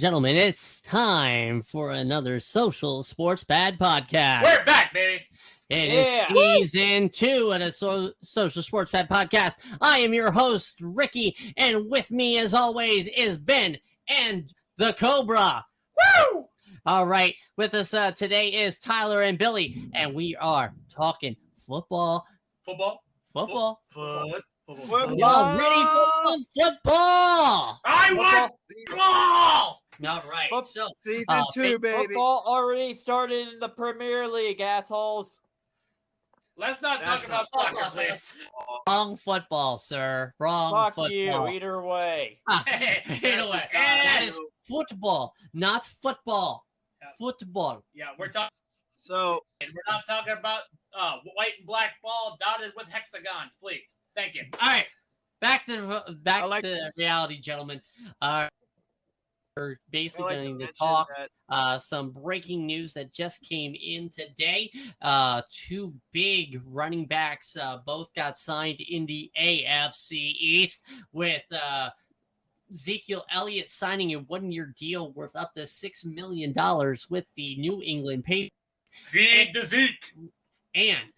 Gentlemen, it's time for another Social Sports Bad podcast. We're back, baby. It is season 2 of the Social Sports Bad podcast. I am your host, Ricky, and with me, as always, is Ben and the Cobra. Woo! All right, with us today is Tyler and Billy, and we are talking football. Football. Y'all ready for some football? I want football. All right, so season 2, baby. Football already started in the Premier League, assholes. Let's not talk about soccer, please. Wrong football, sir. Wrong Fuck football. you, either way. Either way. That is football, not football. Yeah. Football. Yeah, we're talking. So We're not talking about white and black ball dotted with hexagons, please. Thank you. All right, back to like the reality, gentlemen. We're basically going to mention talk that some breaking news that just came in today. Two big running backs both got signed in the AFC East, with Ezekiel Elliott signing a 1-year deal worth up to $6 million with the New England Patriots. Feed the Zeke. And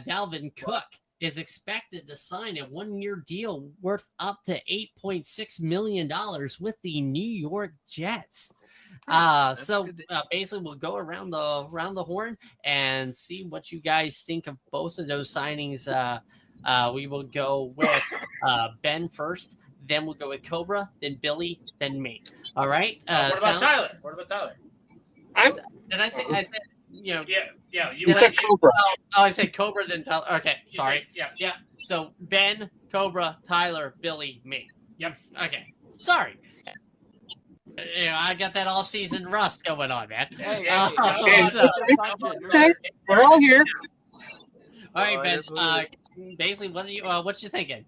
Dalvin Cook is expected to sign a 1-year deal worth up to $8.6 million with the New York Jets. So basically, we'll go around the horn and see what you guys think of both of those signings. We will go with Ben first, then we'll go with Cobra, then Billy, then me. All right. What about Tyler? What about Tyler? Did I say? I said. You know, Yeah. You said Cobra. Oh, I said Cobra, then Tyler. Okay, You sorry. said- Yeah. So Ben, Cobra, Tyler, Billy, me. Yep. Okay. Sorry. I got that all-season rust going on, man. Hey, So- we're all here. all right, Oh, Ben. it is what Basically, what you thinking?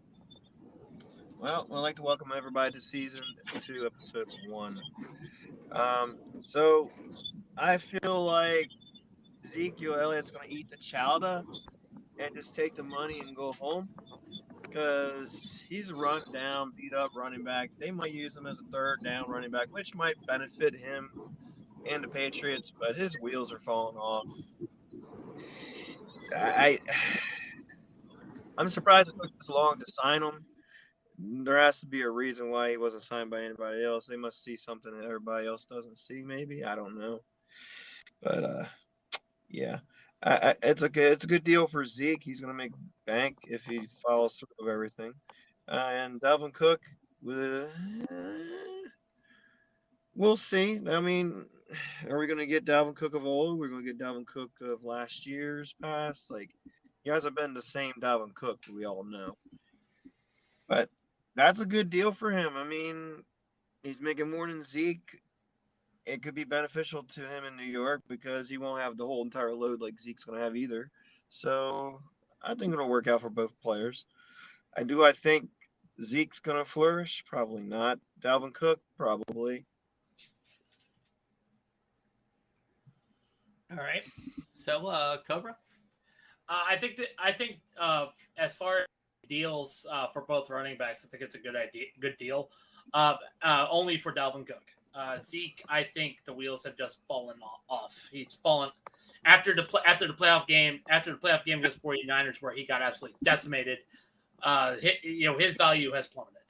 Well, I'd like to welcome everybody to season 2, episode 1. So I feel like Ezekiel Elliott's going to eat the chowder and just take the money and go home, because he's a run down, beat up running back. They might use him as a third down running back, which might benefit him and the Patriots, but his wheels are falling off. I'm surprised it took this long to sign him. There has to be a reason why he wasn't signed by anybody else. They must see something that everybody else doesn't see, maybe. I don't know. But yeah, it's a good deal for Zeke. He's gonna make bank if he follows through with everything. And Dalvin Cook, we'll see. I mean, are we gonna get Dalvin Cook of old? We're gonna get Dalvin Cook of last year's past. Like, he hasn't been the same Dalvin Cook, we all know. But that's a good deal for him. I mean, he's making more than Zeke. It could be beneficial to him in New York because he won't have the whole entire load like Zeke's going to have either. So I think it'll work out for both players. I think Zeke's going to flourish? Probably not. Dalvin Cook? Probably. All right. So Cobra. I think as far as deals for both running backs, I think it's a good deal. Only for Dalvin Cook. Zeke, I think the wheels have just fallen off. He's fallen after the playoff game against 49ers, where he got absolutely decimated. His value has plummeted.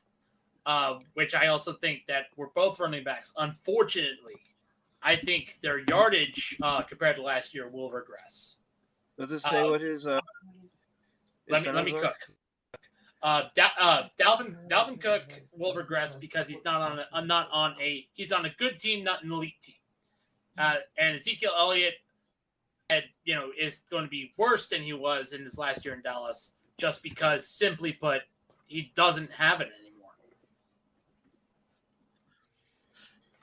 Which I also think that we're both running backs. Unfortunately, I think their yardage compared to last year will regress. Does it say what his Let me cook. Dalvin Cook will regress because he's not on he's on a good team, not an elite team. And Ezekiel Elliott is going to be worse than he was in his last year in Dallas, just because, simply put, he doesn't have it anymore.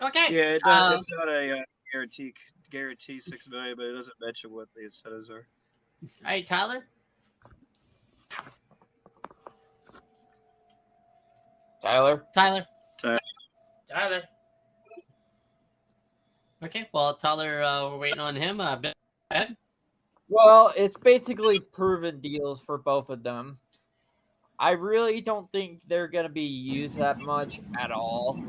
Okay. Yeah, it's not a guarantee $6 million, but it doesn't mention what the incentives are. All right, Tyler. Tyler. Okay. Well, Tyler, we're waiting on him. Ben? Well, it's basically proven deals for both of them. I really don't think they're going to be used that much at all.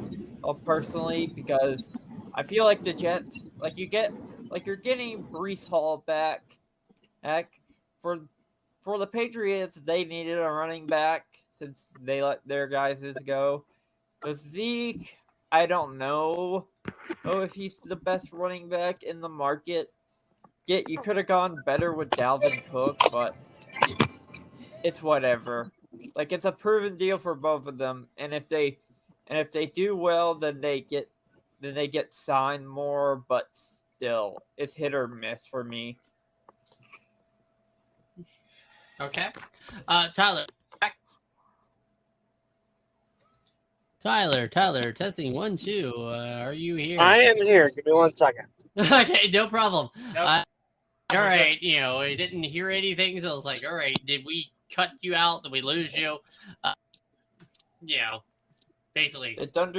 personally, because I feel like the Jets, you're getting Breece Hall back. Heck, for the Patriots, they needed a running back since they let their guys go. With Zeke, I don't know if he's the best running back in the market. You could have gone better with Dalvin Cook, but it's whatever. Like, it's a proven deal for both of them, and if they do well, then they get signed more. But still, it's hit or miss for me. Okay. Tyler. Tyler, testing 1, 2. Are you here? I am here. Give me 1 second. Okay, no problem. Nope. All right, I didn't hear anything, so I was like, all right, did we cut you out? Did we lose you? Basically. Don't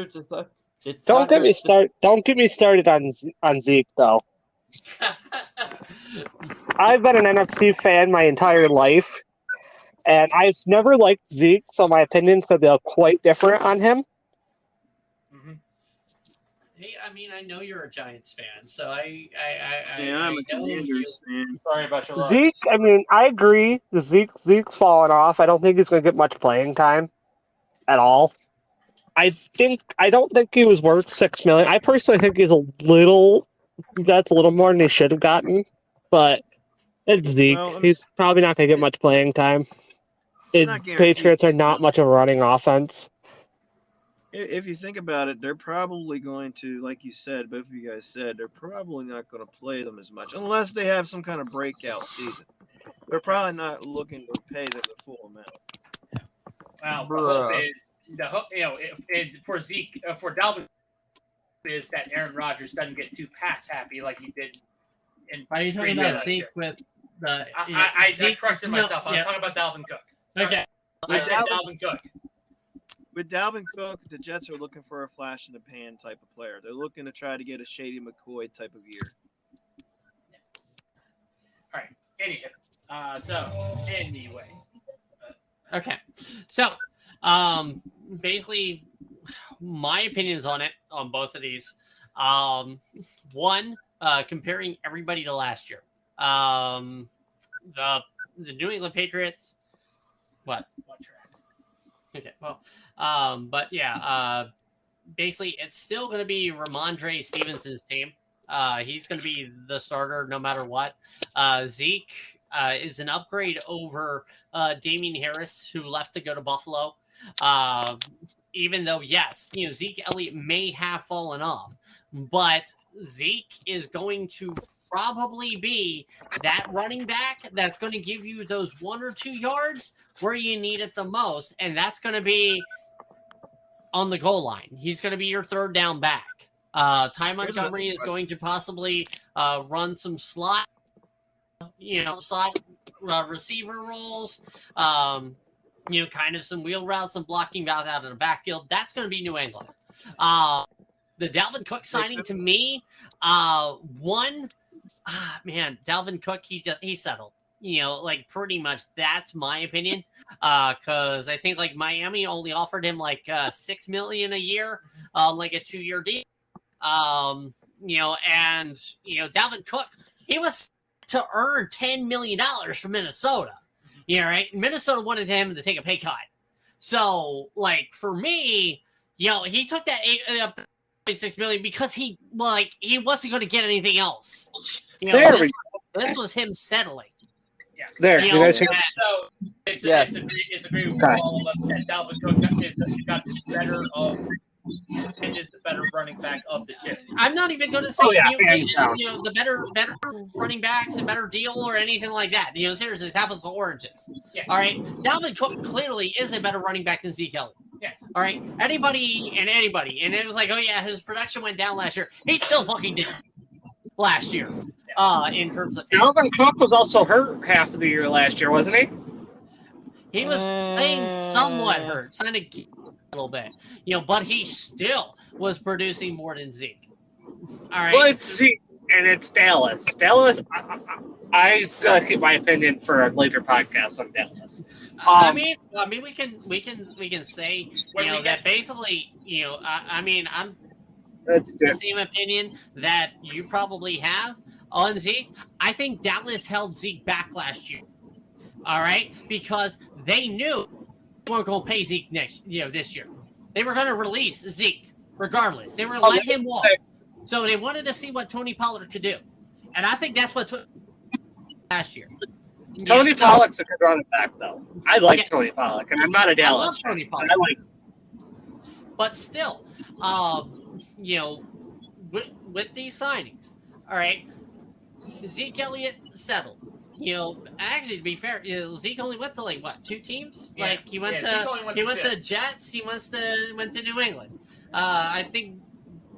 get me started on Zeke though. I've been an NFC fan my entire life, and I've never liked Zeke, so my opinion's gonna be quite different on him. Mm-hmm. Hey, I mean, I know you're a Giants fan, so I'm a Commanders fan. Sorry about your luck. Zeke, I mean, I agree. Zeke's fallen off. I don't think he's gonna get much playing time at all. I don't think he was worth $6 million. I personally think he's that's a little more than he should have gotten, but it's Zeke. Well, He's probably not going to get much playing time. not guaranteed. Patriots are not much of a running offense. If you think about it, they're probably going to, like you said, both of you guys said, they're probably not going to play them as much unless they have some kind of breakout season. They're probably not looking to pay them the full amount. Well, the hope for Zeke, for Dalvin, is that Aaron Rodgers doesn't get too pass happy like he did. Are you talking about Zeke with the? I Zeke? corrected myself. I was Yeah. talking about Dalvin Cook. Okay. I said Dalvin Cook. With Dalvin Cook, the Jets are looking for a flash in the pan type of player. They're looking to try to get a Shady McCoy type of year. All right. Anyway. Okay. So, basically, my opinions on both of these. One, comparing everybody to last year. The New England Patriots. What? Okay. Well, but yeah. Basically, it's still going to be Ramondre Stevenson's team. He's going to be the starter no matter what. Zeke is an upgrade over Damian Harris, who left to go to Buffalo. Even though, yes, Zeke Elliott may have fallen off, but Zeke is going to probably be that running back that's going to give you those 1 or 2 yards where you need it the most, and that's going to be on the goal line. He's going to be your third down back. Ty Montgomery is going to possibly run some slot receiver roles, kind of some wheel routes, some blocking routes out of the backfield. That's going to be New England. The Dalvin Cook signing to me, Dalvin Cook, he settled. Pretty much that's my opinion. Because I think Miami only offered him $6 million a year, a 2-year deal. And Dalvin Cook, he was to earn $10 million from Minnesota. Right? Minnesota wanted him to take a pay cut. So, for me, he took that $8.6 million because he wasn't going to get anything else. This was him settling. Yeah. There, you guys hear? So it's agreed with all of that. Dalvin Cook is the better running back of the two. I'm not even going to say the better running backs, a better deal, or anything like that. Seriously, it's apples to oranges. Yes. All right, Dalvin Cook clearly is a better running back than Zeke Elliott. Yes. All right, anybody, and it was his production went down last year. He still fucking did last year. In terms of Dalvin Cook was also hurt half of the year last year, wasn't he? He was playing somewhat hurt, kind of a little bit, but he still was producing more than Zeke. All right. Well, it's Zeke and it's Dallas. Dallas, I keep my opinion for a later podcast on Dallas. I mean, we can say When we that get- basically, I'm That's the good. same opinion that you probably have on Zeke. I think Dallas held Zeke back last year. All right, because they knew they weren't going to pay Zeke this year. They were going to release Zeke regardless. They were going to let him walk. So they wanted to see what Tony Pollard could do, and I think that's what took last year. Tony so- Pollock's a good running back, though. I like Yeah. Tony Pollock, and I'm not a I Dallas love fan. Tony but Pollard. I like. But still, with these signings, all right, Zeke Elliott settled. Actually, to be fair, Zeke only went to like what, 2 teams? Yeah. Like he went Yeah, Zeke only went he to went 2. to Jets. He went to New England. I think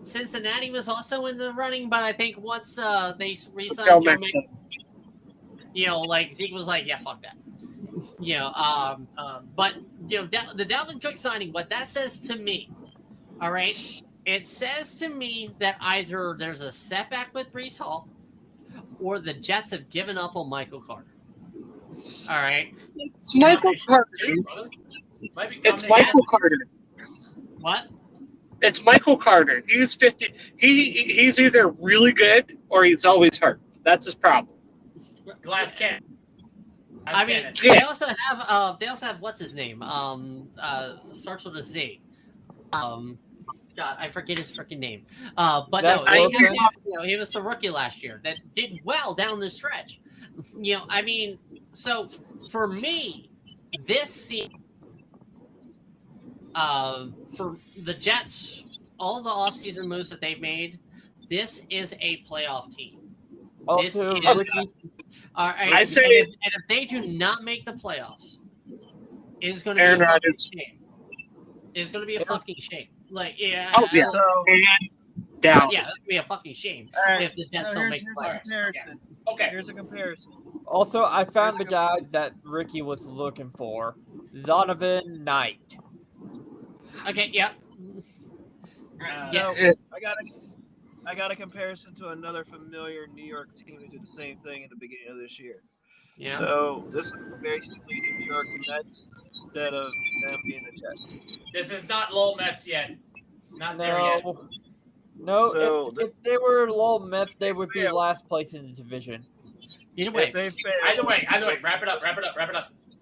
Cincinnati was also in the running, but I think once they re-signed Joe Joe Mixon. Mixon, like Zeke was like, yeah, fuck that. But the Dalvin Cook signing, what that says to me, all right, it says to me that either there's a setback with Breece Hall, or the Jets have given up on Michael Carter. All right, It's Michael Carter. Dude, brother. Might be It's coming in. Michael Carter. what? It's Michael Carter. He's 50. He's either really good or he's always hurt. That's his problem. Glass cannon. I mean, Yeah. they also have what's his name? Starts with a Z. God, I forget his freaking name. But Zach no, Wilson? he was the rookie last year that did well down the stretch. So for me, this season, for the Jets, all the offseason moves that they've made, this is a playoff team. Also, This is- Ricky, All right, I say- and if they do not make the playoffs, it's going to be Aaron a fucking Rodgers. shame. It's going to be a fucking shame. Like, yeah, Oh, yeah. So, And down. yeah, it's going to be a fucking shame all right, if the Jets so don't here's, make the here's a playoffs. comparison. Okay. Here's a comparison. also, I found the guy that Ricky was looking for, Zonovan Knight. Okay, yeah. Yeah. So I got a comparison to another familiar New York team who did the same thing in the beginning of this year. Yeah. So this is basically the New York Mets instead of them being the Jets. This is not Lowell Mets yet. Not there yet. No, So if they were Lowell Mets, they would be Yeah. last place in the division. Either way, If they fail, Either way. Wrap it up.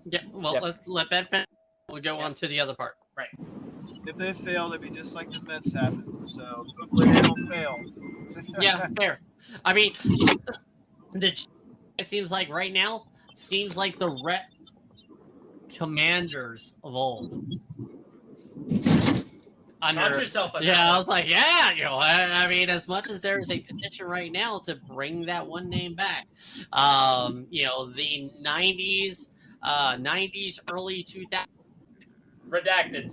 yeah, well, Yeah. let's let Ben finish. We'll go on to the other part. if they fail, they'd be just like the Mets happened. So hopefully they don't fail. Yeah, fair. I mean, it seems like right now, the Commanders of old. Calm yourself. on that Yeah, I one. was like, yeah, I mean, as much as there is a petition right now to bring that one name back, the 90s, early 2000s Redacted.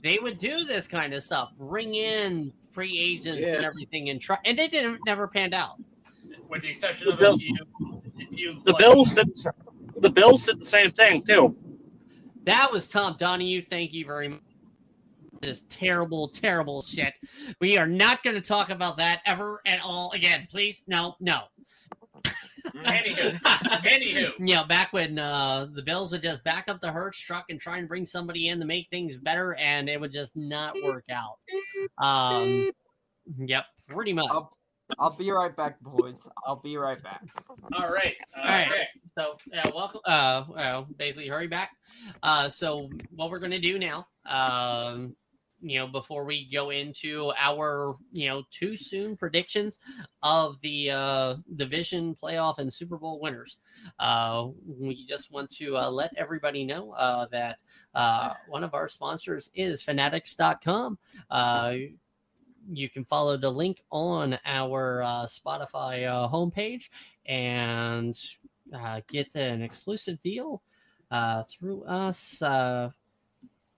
they would do this kind of stuff, bring in free agents and Yeah. everything, and they never panned out. With the exception of The a few. The like- Bills did the same thing too. That was Tom Donahue. Thank you very much. This terrible, terrible shit. We are not going to talk about that ever at all again. Please, no. Anywho. Back when the Bills would just back up the Hurts truck and try and bring somebody in to make things better, and it would just not work out. Yep, pretty much. I'll be right back, boys. I'll be right back. All right. All right. Okay. So, welcome. Basically, hurry back. So, what we're going to do now, before we go into our, too soon predictions of the division playoff and Super Bowl winners, we just want to let everybody know that one of our sponsors is Fanatics.com. You can follow the link on our Spotify homepage and get an exclusive deal through us,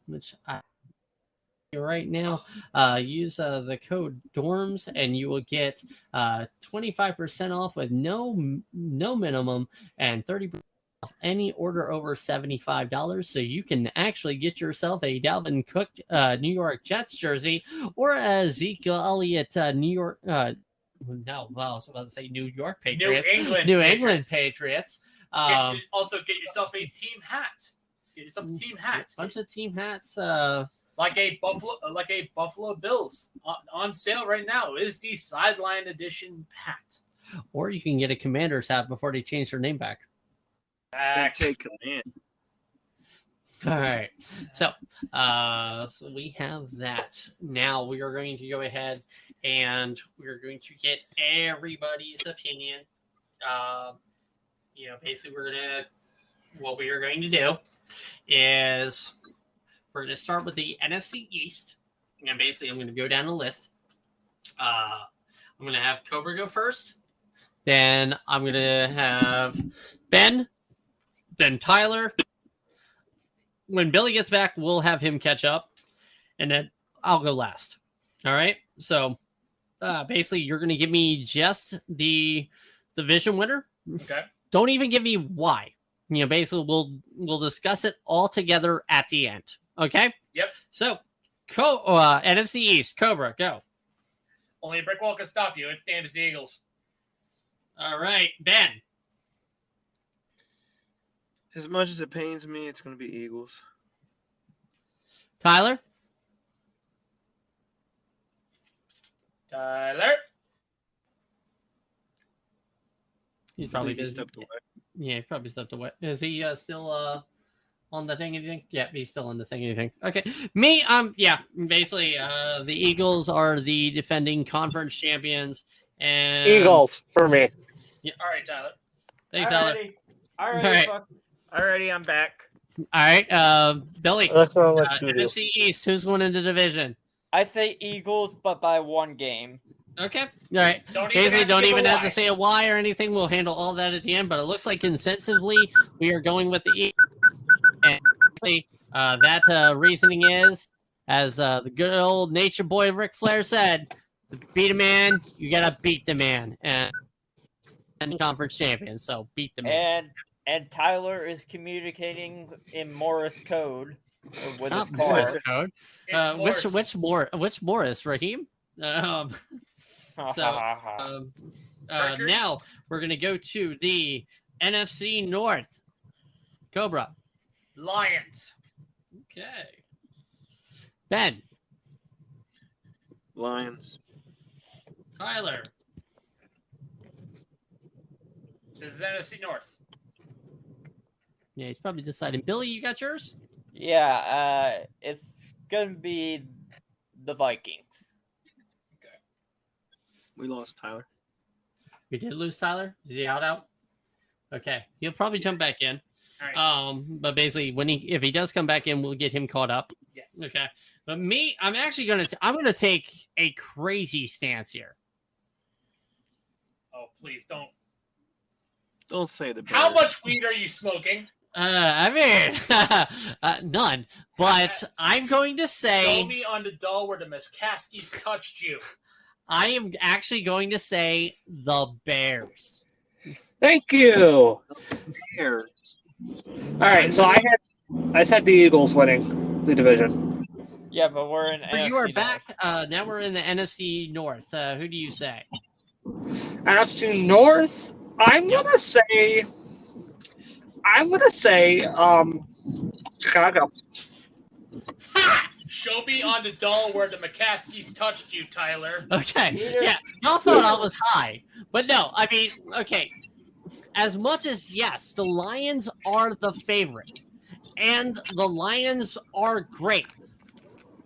which I right now. Use the code DORMS and you will get 25% off with no minimum and 30% off any order over $75. So you can actually get yourself a Dalvin Cook New York Jets jersey or a Zeke Elliott New No, well, I was about to say New York New Patriots. England. New England Patriots. Also, get yourself a team hat. Get yourself a team hat. Bunch of team hats. Like a Buffalo Bills on sale right now is the sideline edition hat. Or you can get a Commander's hat before they change their name back. And take command. All right. So we have that. Now we are going to go ahead and we're going to get everybody's opinion. Basically what we are going to do is we're going to start with the NFC East. And basically I'm going to go down the list. I'm going to have Cobra go first. Then I'm going to have Ben, then Tyler. When Billy gets back, we'll have him catch up, and then I'll go last. All right? So basically, you're going to give me just the division winner. Okay. Don't even give me why. Basically, we'll discuss it all together at the end. Okay? Yep. So, NFC East, Cobra, go. Only a brick wall can stop you. Its name is the Eagles. All right, Ben. As much as it pains me, it's going to be Eagles. Tyler. Tyler. He's probably He busy. stepped away. Yeah, he probably stepped away. Is he still on the thing? Anything? Yeah, he's still on the thing. Anything? Okay. Me, yeah. Basically, the Eagles are the defending conference champions, and Eagles for me. Yeah. All right, Tyler. Thanks, Tyler. Alrighty, I'm back. All right, Billy. That's what I like to do. NFC East. Who's winning the division? I say Eagles, but by one game. Okay. All right. Basically, don't even have to say a why or anything. We'll handle all that at the end. But it looks like consensusly we are going with the Eagles. And that reasoning is, as the good old nature boy Ric Flair said, to beat a man, you gotta beat the man, and conference champion. So beat the man. And Tyler is communicating in Morse code with his Not Morse car. code. It's Morse. Which Morris, Raheem? Now we're gonna go to the NFC North. Cobra. Lions. Okay. Ben. Lions. Tyler. This is NFC North. Yeah, he's probably deciding. Billy, you got yours? Yeah, it's gonna be the Vikings. We lost Tyler. We did lose Tyler. Is he out? Okay, he'll probably jump back in. All right. But basically, if he does come back in, we'll get him caught up. Yes. Okay. But me, I'm actually gonna take a crazy stance here. Oh, please don't. Don't say the Bears. How much weed are you smoking? I mean, none. But I'm going to say Show me on the doll where the Miskowskis touched you. I am actually going to say the Bears. Thank you. Bears. All right, so I had the Eagles winning the division. Yeah, but we're in. So you are NFC back. North. Now we're in the NFC North. Who do you say? NFC North. I'm gonna say Chicago. Ha! Show me on the doll where the McCaskies touched you, Tyler. Okay. Yeah, y'all thought I was high, but no. I mean, okay. As much as yes, the Lions are the favorite, and the Lions are great.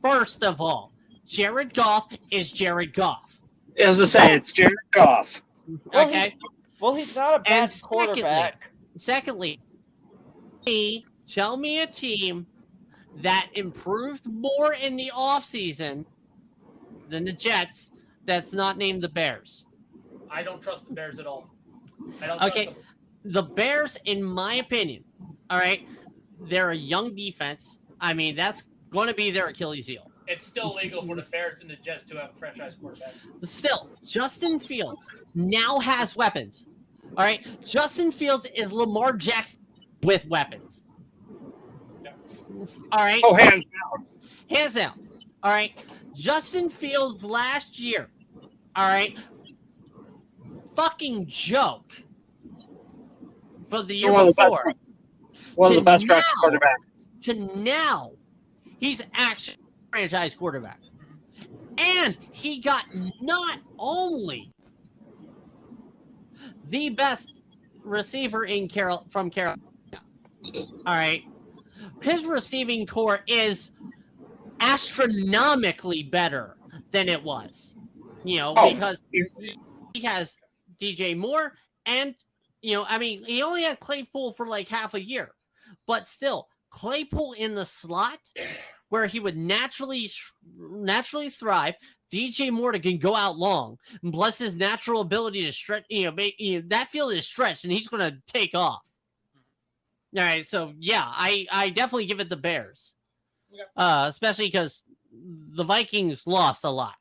First of all, Jared Goff is Jared Goff. As I say, it's Jared Goff. Okay. He's not a bad And quarterback. Secondly, tell me a team that improved more in the offseason than the Jets that's not named the Bears. I don't trust the Bears at all. I don't trust Okay, them. the Bears, in my opinion, all right, they're a young defense. I mean, that's going to be their Achilles heel. It's still legal for the Bears and the Jets to have a franchise quarterback. But still, Justin Fields now has weapons. All right, Justin Fields is Lamar Jackson with weapons. All right. Oh, hands down. Hands down. All right. Justin Fields last year, all right, fucking joke for the year One of the best, before one of the best to drafted now- quarterbacks. to now, he's actually a franchise quarterback. And he got not only the best receiver from Carolina. All right. His receiving core is astronomically better than it was. Because he has DJ Moore and he only had Claypool for like half a year. But still, Claypool in the slot where he would naturally thrive. DJ Moore can go out long, and bless his natural ability to stretch. That field is stretched, and he's going to take off. All right, so yeah, I definitely give it the Bears, especially because the Vikings lost a lot.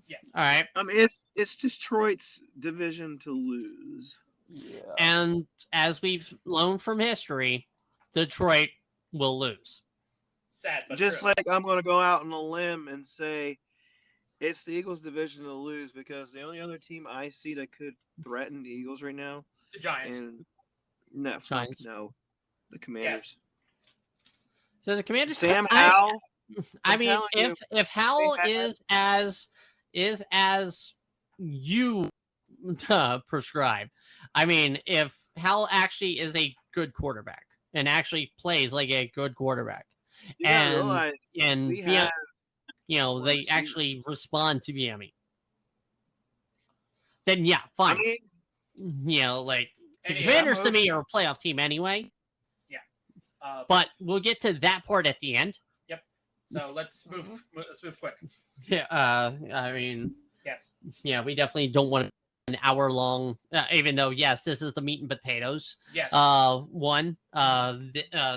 Yeah. All right, It's Detroit's division to lose. Yeah. and as we've learned from history, Detroit will lose. Sad, but Just true. like I'm going to go out on a limb and say it's the Eagles' division to lose because the only other team I see that could threaten the Eagles right now, the Giants. and no, fuck Giants. no, the Commanders. So the Commanders. Sam Howell. I I'm mean, telling you, if Howell they had- is as you prescribe, I mean, if Howell actually is a good quarterback and actually plays like a good quarterback, You gotta and realize and we Biam- have. they receiver. actually respond to Biami, then yeah, fine. I mean, The Anyhow, Commanders to me are a playoff team anyway, but we'll get to that part at the end. So let's move. Let's move quick. Yeah, I mean. Yes. Yeah, we definitely don't want an hour long, even though, yes, this is the meat and potatoes. Yes.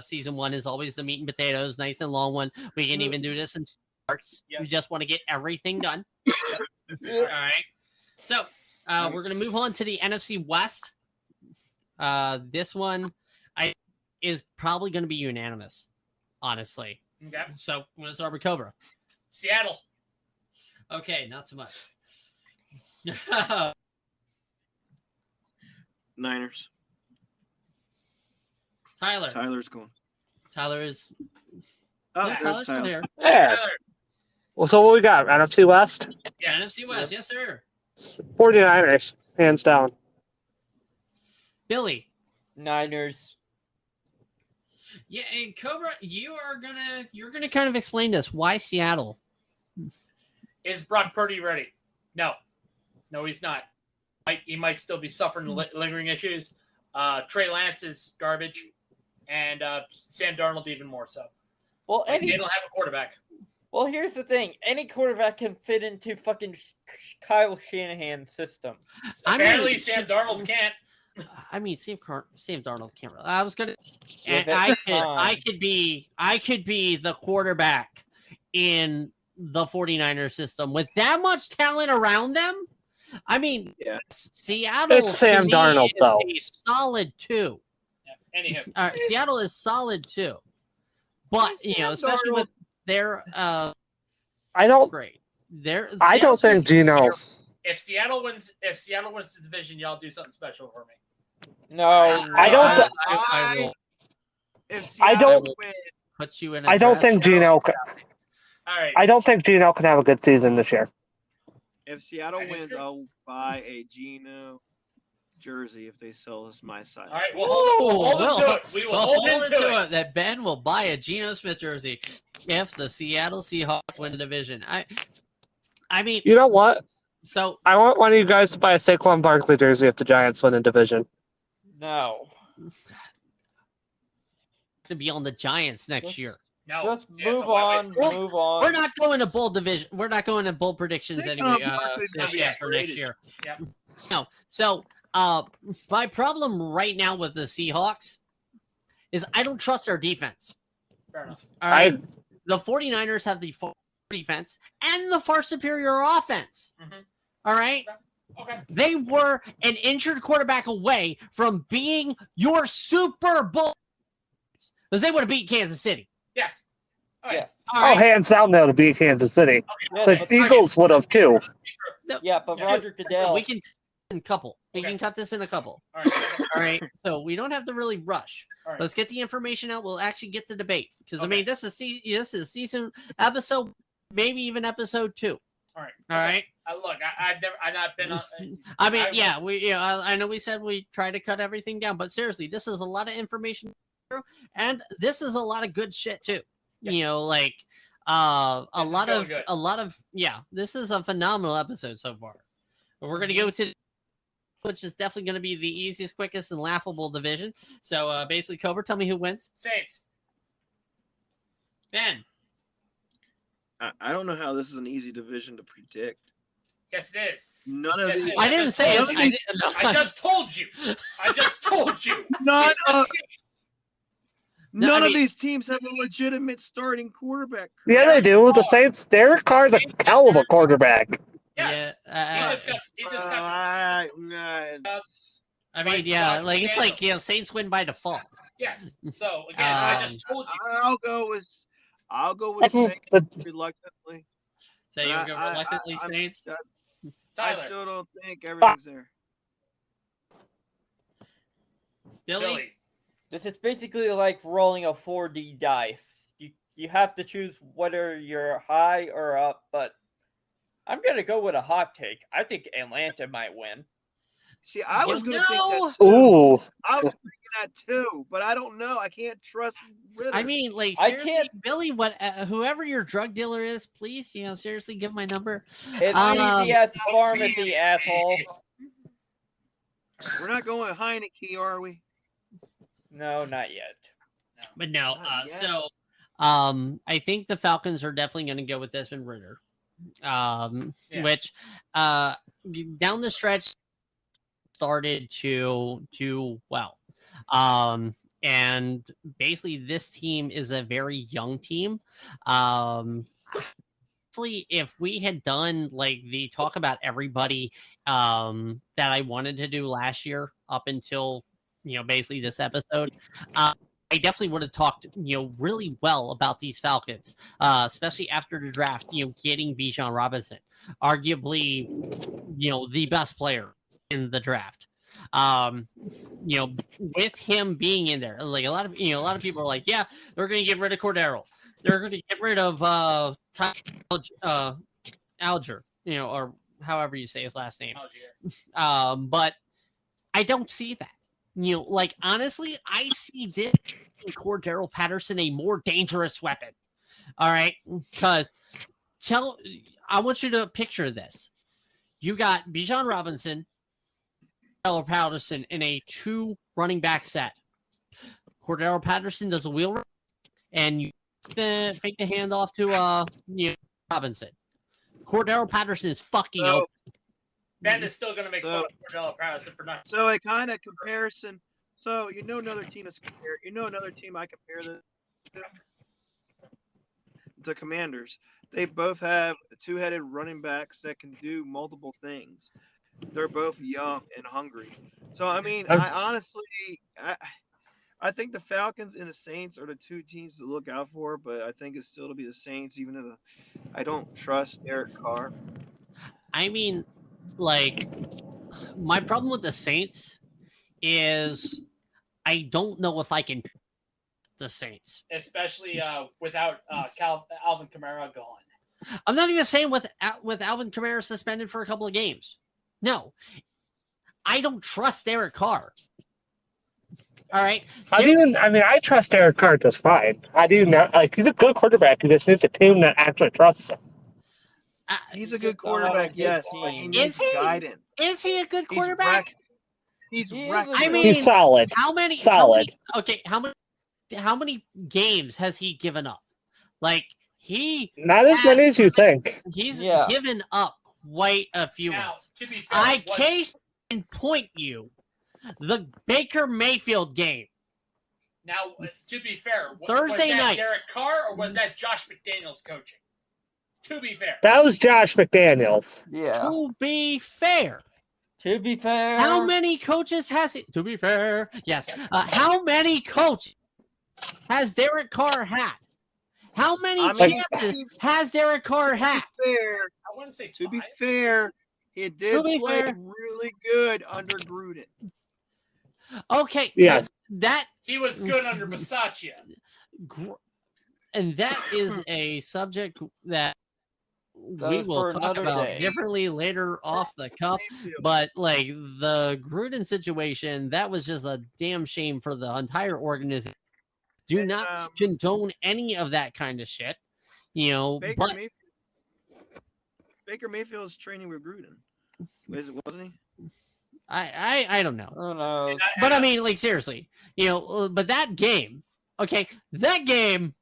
Season 1 is always the meat and potatoes, nice and long one. We can even do this in 2 parts. We Yes. just want to get everything done. Yeah. All right. So we're going to move on to the NFC West. This one is probably going to be unanimous, honestly. Okay. So I'm going to start with Cobra. Seattle. Okay, not so much. Niners. Tyler. Tyler's going. Tyler is. Oh, Yeah, there's Tyler's still Tyler. here. Yeah. Tyler. Well, so what we got? NFC West? Yes. NFC West, yes, sir. 49ers, hands down. Billy. Niners. Yeah, and Cobra, you're gonna kind of explain this. Why Seattle? Is Brock Purdy ready? No, he's not. He might still be suffering lingering issues. Trey Lance is garbage, and Sam Darnold even more so. Well, They don't have a quarterback. Well, here's the thing: any quarterback can fit into fucking Kyle Shanahan's system. I mean, Apparently, Sam Darnold can't. I mean, Sam Darnold can't. I was gonna, Yeah, and that's I could be the quarterback in the 49er system with that much talent around them. I mean, Yeah. Seattle. It's Sam to me Darnold, is though. a solid 2. Yeah. Anyhow, Seattle is solid 2, but Sam especially Darnold- with their I don't great. I don't think Gino. if Seattle wins the division, y'all do something special for me. No, I don't th- I will If I don't- Seattle wins, put you in. A I don't draft. think Gino. All right. I don't think Gino can have a good season this year. if Seattle I wins, disagree. I'll buy a Geno jersey if they sell us my size. All right. We'll hold Ooh, him to it. We will Well, hold him to it. that Ben will buy a Geno Smith jersey if the Seattle Seahawks win the division. I mean, You know what? so I want one of you guys to buy a Saquon Barkley jersey if the Giants win the division. no. to be on the Giants next year. No. Just Yeah, move so why waste on. money? Move on. We're not going to bowl division. We're not going to bowl predictions Saquon anyway Barkley's gonna this be year for next traded. year. Yep. No. So my problem right now with the Seahawks is I don't trust their defense. Fair enough. All right. The 49ers have the far defense and the far superior offense. Mhm. All right. Okay. They were an injured quarterback away from being your Super Bowl because they would have beat Kansas City. Yes. Okay. Yes. All Oh, right. hands down, they'll beat Kansas City. Yes, The but- Eagles would have too. yeah, but Roger Goodell. We can in a couple. We Okay. can cut this in a couple. All right. All right. So we don't have to really rush. All right. Let's get the information out. We'll actually get to debate because I Okay. mean this is season episode, maybe even episode 2. All right. All right. Look, I've not been on. I mean, I- yeah, I know we said we try to cut everything down, but seriously, this is a lot of information, and this is a lot of good shit too. Yeah. You know, like This is going good. This is a phenomenal episode so far. But we're gonna go to, which is definitely gonna be the easiest, quickest, and laughable division. So basically, Cobra, tell me who wins. Saints. Ben. I don't know how this is an easy division to predict. Yes, it is. None of Yes, these. it is. I didn't say it. I just told you. I just told you. None It's the of, Saints. No, none I of mean- these teams have a legitimate starting quarterback. Yeah, they do. The Saints. Derek Carr's a hell of a quarterback. Yes. Yeah, He just got. I mean, Like yeah, Josh like it's like McDaniels. Saints win by default. Yes. So again, I Um, just told you. I'll go with The- Saints reluctantly. So you I- go I- reluctantly I'm- Saints. I Tyler. still don't think everything's there. Billy. This is basically like rolling a 4D dice. You have to choose whether you're high or up, but I'm gonna go with a hot take. I think Atlanta might win. See, I was You going to think know- that too. Ooh. I was thinking that too, but I don't know. I can't trust Ritter. I mean, like I seriously, can't- Billy. What? Whoever your drug dealer is, please, seriously, give my number. It's easy as pharmacy, asshole. We're not going Heineke, are we? No, not yet. But no. Not yet. So, I think the Falcons are definitely going to go with Desmond Ritter. Yeah. Which, down the stretch, started to do well. And basically, this team is a very young team. Honestly, if we had done like the talk about everybody that I wanted to do last year up until basically this episode, I definitely would have talked really well about these Falcons, especially after the draft. Getting Bijan Robinson, arguably the best player in the draft. With him being in there, like a lot of people are like, yeah, they're going to get rid of Cordero, they're going to get rid of Alger, or however you say his last name. But I don't see that. Like honestly, I see this Cordero Patterson a more dangerous weapon. All right, because I want you to picture this. You got Bijan Robinson, Cordero Patterson in a 2 running back set. Cordero Patterson does a wheel run, and you fake the handoff to Robinson. Cordero Patterson is fucking So- open. Ben is still going to make So- fun of Cordell Patterson for nothing. So a kind of comparison. So another team is compare. Another team I compare the Commanders. They both have two-headed running backs that can do multiple things. They're both young and hungry. So I mean, I honestly, I think the Falcons and the Saints are the two teams to look out for. But I think it's still to be the Saints, even though I don't trust Derek Carr. I mean, like, my problem with the Saints is I don't know if I can the Saints. Especially without Alvin Kamara gone. I'm not even saying with Alvin Kamara suspended for a couple of games. No, I don't trust Derek Carr. All right, I trust Derek Carr just fine. I do not. Like, he's a good quarterback. He just needs a team that actually trusts him. He's a good quarterback, yes, but he needs Is he? guidance. Is he a good He's quarterback? He's He is wrecked. a I mean, He's solid. How many? Solid. How many games has he given up? Like Not as many as you think. he's Yeah. given up quite a few Now, ones. to be fair, I was- case in point you the Baker Mayfield game. Now, to be fair, Thursday was that night. Derek Carr or was that Josh McDaniels coaching? To be fair, That was Josh McDaniels. Yeah. To be fair, To be fair, how many coaches has he? To be fair, yes. How many coaches has Derek Carr had? How many I mean, chances has Derek Carr had? Fair. I want to say To be five. fair, He did To be play fair- really good under Gruden. Okay. Yes. That He was good under Bisaccia. gr- and that is a subject that That we is will for talk another about day. differently later off the cuff. Mayfield. But like the Gruden situation, that was just a damn shame for the entire organization. Do And, not condone any of that kind of shit. You know, but Baker Mayfield's training with Gruden. Wasn't he? I don't know. Who knows? But I mean, like seriously, you know, but that game, okay, that game,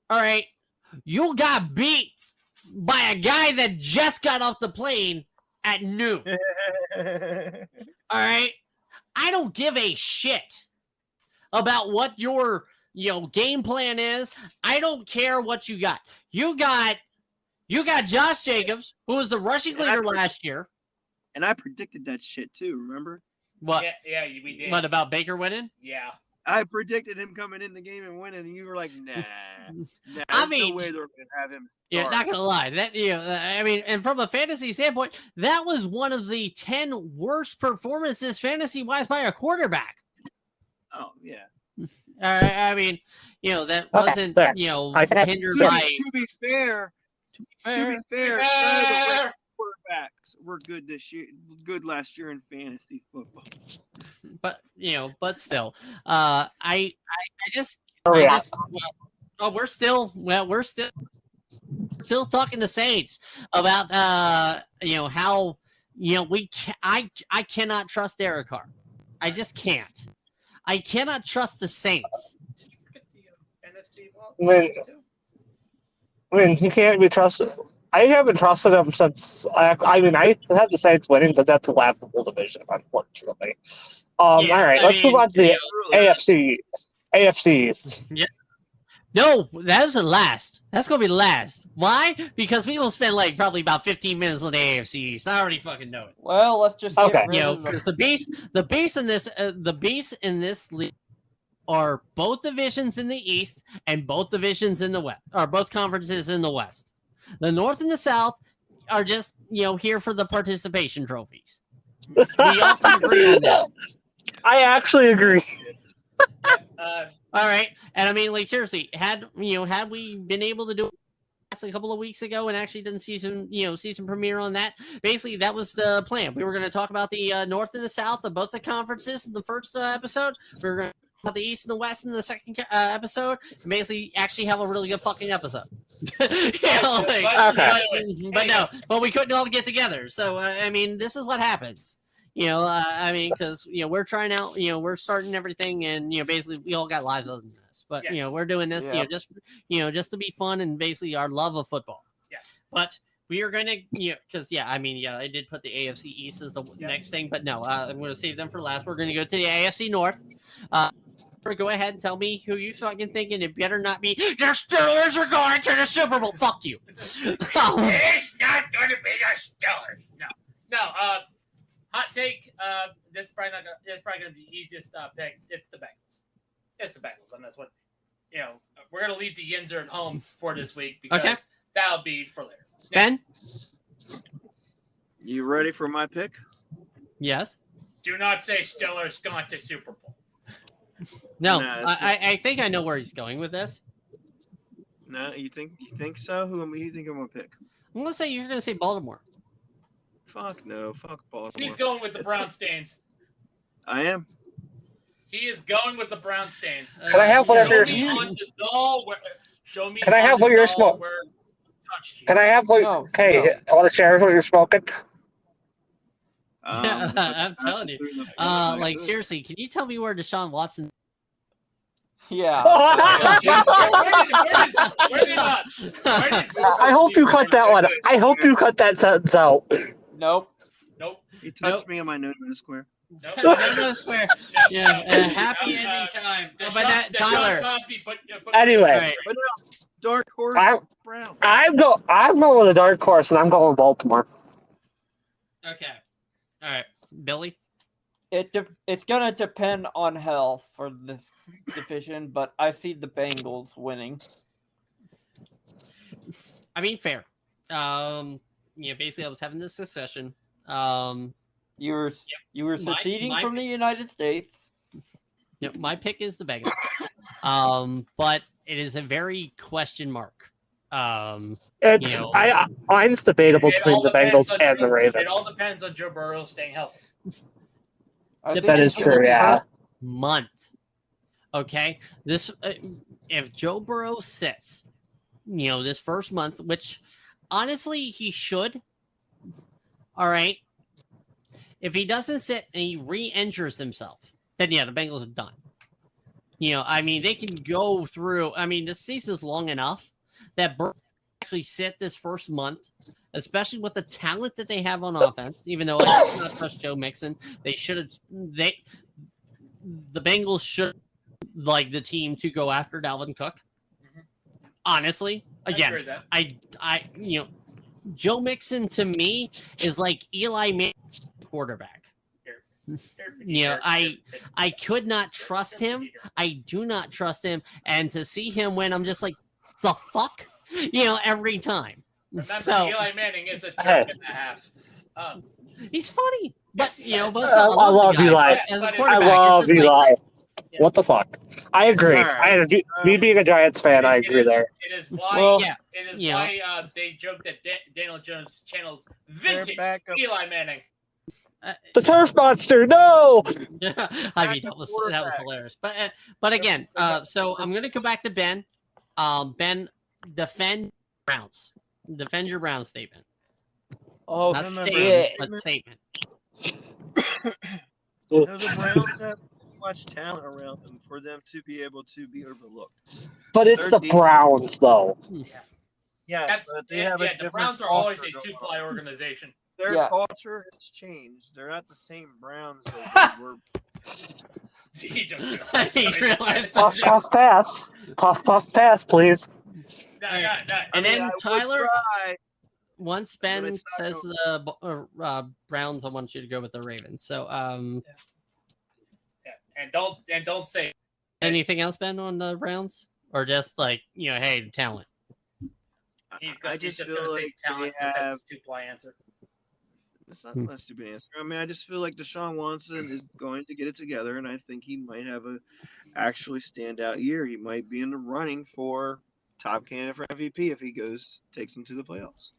all right, you got beat by a guy that just got off the plane at noon. All right, I don't give a shit about what your game plan is. I don't care what you got. You got Josh Jacobs, who was the rushing leader last year. And I predicted that shit too. Remember? What? Yeah, we did. What about Baker winning? Yeah. I predicted him coming in the game and winning, and you were like, "Nah, I there's mean, no way they're gonna have him." Yeah, start." not gonna lie. That I mean, and from a fantasy standpoint, that was one of the 10 worst performances fantasy-wise by a quarterback. Oh yeah. I mean, that Okay, wasn't there. I can have- hindered To by. be fair, none of the Rams quarterbacks were good this year. Good last year in fantasy football. But still, I just, Oh, I yeah. just we're still talking to Saints about how I cannot trust Derek Carr. I just can't. I cannot trust the Saints. Did you forget the NFC? I mean, he can't be trusted. I haven't trusted him since. I have the Saints winning, but that's a laughable division, unfortunately. All right, let's move on to the AFC. No, that was the last. That's gonna be the last. Why? Because we will spend probably about 15 minutes on the AFC East. I already fucking know it. Well, let's just Okay. get rid of Because the base in this league are both divisions in the East and both divisions in the West, or both conferences in the West. The North and the South are just here for the participation trophies. We all can agree on that. I actually agree. All right, and I mean, seriously, had we been able to do it a couple of weeks ago and actually didn't season premiere on that, basically that was the plan. We were going to talk about the North and the South of both the conferences in the first episode. We were going to talk about the East and the West in the second episode, and basically actually have a really good fucking episode. But we couldn't all get together. So I mean, this is what happens. I mean, because we're trying out, we're starting everything, and basically we all got lives other than this. But Yes. we're doing this, Yeah. just to be fun and basically our love of football. Yes. But we are gonna, because I did put the AFC East as the next thing, but no, I'm gonna save them for last. We're gonna go to the AFC North. Go ahead and tell me who you fucking think, and it better not be the Steelers are going to the Super Bowl. Fuck you. It's not going to be the Steelers. No. Hot take. That's probably going to be the easiest pick. It's the Bengals. It's the Bengals, and that's what we're going to leave the Yinzer at home for this week because that'll be for later. Ben? You ready for my pick? Yes. Do not say Steelers going to Super Bowl. No, Nah, I think I know where he's going with this. No, you think so? Who you think I'm gonna pick? I'm gonna say you're gonna say Baltimore. Fuck no, fuck Baltimore. He's going with the Brown Stains. I am. He is going with the Brown Stains. Can I have whatever Show you're me on the doll where. Show me. Can I on have the what you're doll smoking? where it touched you. Can I have what? No, Okay, no. I want to share what you're smoking. I'm telling you. Seriously, can you tell me where Deshaun Watson? Yeah. I hope you cut that one. I hope you cut that sentence out. Nope. Nope. He touched me on my nose in the square. Nope. No square. Yeah, happy ending time. But that, Tyler. Anyway. All right. But no, dark horse Brown. I'm going with a dark horse, and I'm going with Baltimore. Okay. All right, Billy. It's gonna depend on health for this division, but I see the Bengals winning. I mean, fair. basically I was having this discussion. You were seceding my from the United States. My pick is the Bengals. But it is a very question mark. It's mine's debatable It between all the depends Bengals on and the Ravens. It all depends on Joe Burrow staying healthy. I think That is it's true. gonna- Yeah. Month. Okay, this if Joe Burrow sits, this first month, which honestly he should. All right. If he doesn't sit and he re-injures himself, then the Bengals are done. They can go through. The season's long enough that Burrow actually sit this first month, especially with the talent that they have on offense. Even though I do not trust Joe Mixon, they should have. The Bengals should like the team to go after Dalvin Cook. Honestly, again, I Joe Mixon to me is like Eli Manning quarterback. I could not trust him. I do not trust him, and to see him win, I'm just like, the fuck, every time. Remember, So- Eli Manning is a jerk and a half. He's funny, but Yes, but yes. still, I love the guy. Eli. But as a I I quarterback, love it's just like, Eli. Yeah. What the fuck? I agree. All right. Me being a Giants fan, I agree there. It is why. Well, yeah, It is yeah. why they joke that Daniel Jones channels They're vintage back up. Eli Manning. The turf monster, no! that was hilarious. But again, so I'm gonna go back to Ben. Ben, defend Browns. Defend your Browns statement. Oh Not no, statement, shit! but statement. The Browns have too much talent around them for them to be able to be overlooked. But it's the Browns, though. Yes, but they have a the different Browns are always a culture going two-ply on. organization. Their Yeah. culture has changed. They're not the same Browns that they were. He just He realized Puff, puff, pass. Puff, puff, pass, please. And then I would Tyler, try, once but Ben it's not says Browns, I want you to go with the Ravens. So and don't say anything else, Ben, on the Browns, or just like hey, talent. I he's just feel going to say like talent they because have. that's his two-ply answer. It's not a stupid answer. I mean, I just feel like Deshaun Watson is going to get it together, and I think he might have a actually standout year. He might be in the running for top candidate for MVP if he takes them to the playoffs.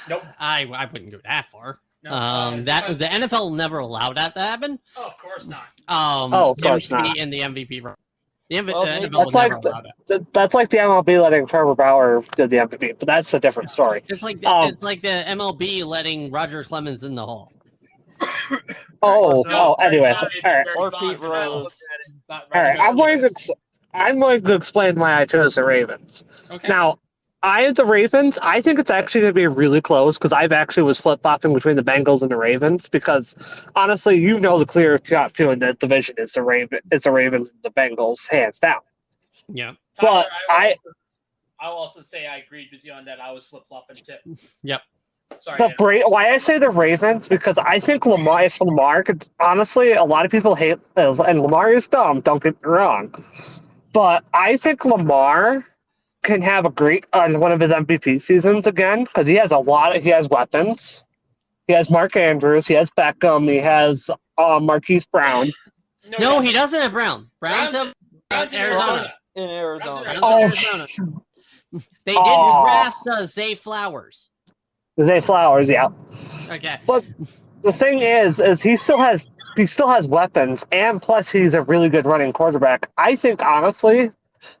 Nope. I wouldn't go that far. No, That the NFL never allowed that to happen. Oh, of course not. Of course him to be not. in the MVP run. The Well, NFL that's would never like allow that. That's like the MLB letting Trevor Bauer do the MVP, but that's a different story. It's like Um, the MLB letting Roger Clemens in the Hall. Anyway, all right. Or Pete Rose. All right, I'm going to explain why I chose the Ravens. Okay. Now, the Ravens, I think it's actually going to be really close because I've actually was flip-flopping between the Bengals and the Ravens because, honestly, the clear cut feeling that division is the Ravens and the Bengals, hands down. Yeah. Tyler, But I'll also say I agreed with you on that. I was flip-flopping too. Yep. Sorry. Why I say the Ravens because I think Lamar could, honestly, a lot of people hate, and Lamar is dumb, don't get me wrong, but I think Lamar can have a great one of his MVP seasons again because he has weapons. He has Mark Andrews, he has Beckham, he has Marquise Brown. No, he doesn't have Brown. Brown's Browns have in Arizona. In Arizona. Browns Oh, Arizona. They didn't draft Zay Flowers. Zay Flowers, yeah. Okay. But the thing is he still has weapons, and plus he's a really good running quarterback. I think honestly,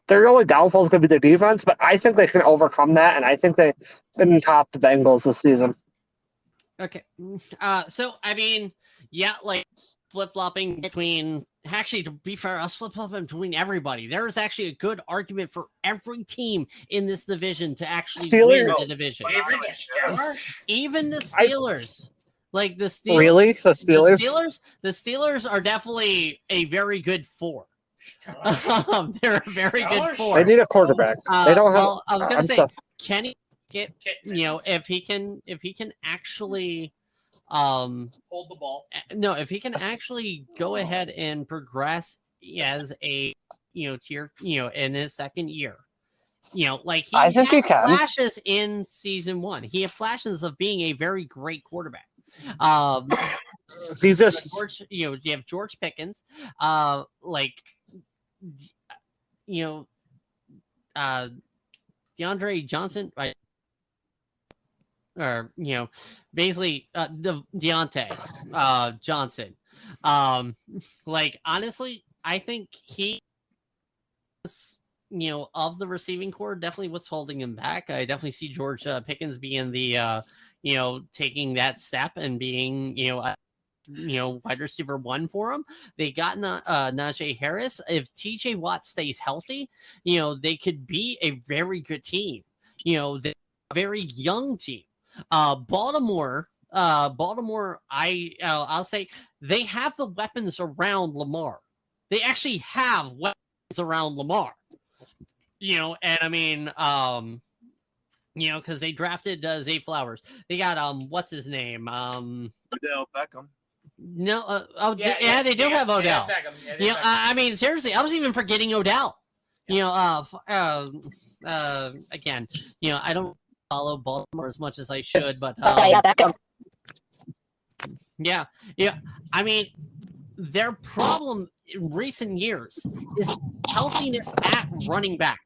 their only downfall is going to be their defense, but I think they can overcome that, and I think they can top the Bengals this season. Okay. So I mean, yeah, like flip-flopping between. Actually, to be fair, us flip-flopping between everybody. There is actually a good argument for every team in this division to actually win the division. Even the Steelers. Like the Steelers. Really? The Steelers? The Steelers are definitely a very good 4. They're a very good 4. They need a quarterback. They don't have. Well, I was gonna I'm say, sorry. Kenny get if he can actually hold the ball. No, if he can actually go ahead and progress as a tier in his second year, Like I think he had can. flashes in season 1. He had flashes of being a very great quarterback. He's just George, you have George Pickens, DeAndre Johnson, right? Or basically Deontay Johnson. Honestly, I think he is, of the receiving core, definitely what's holding him back. I definitely see George Pickens being the taking that step and being wide receiver 1 for him. They got Najee Harris. If TJ Watt stays healthy, they could be a very good team. They're a very young team. Baltimore, I'll say they have the weapons around Lamar. They actually have weapons around Lamar. And I mean, because they drafted Zay Flowers. They got what's his name? Odell Beckham. No, they do have Odell. I mean, seriously, I was even forgetting Odell. Again, I don't follow Baltimore as much as I should, but Beckham. yeah. I mean, their problem in recent years is healthiness at running back.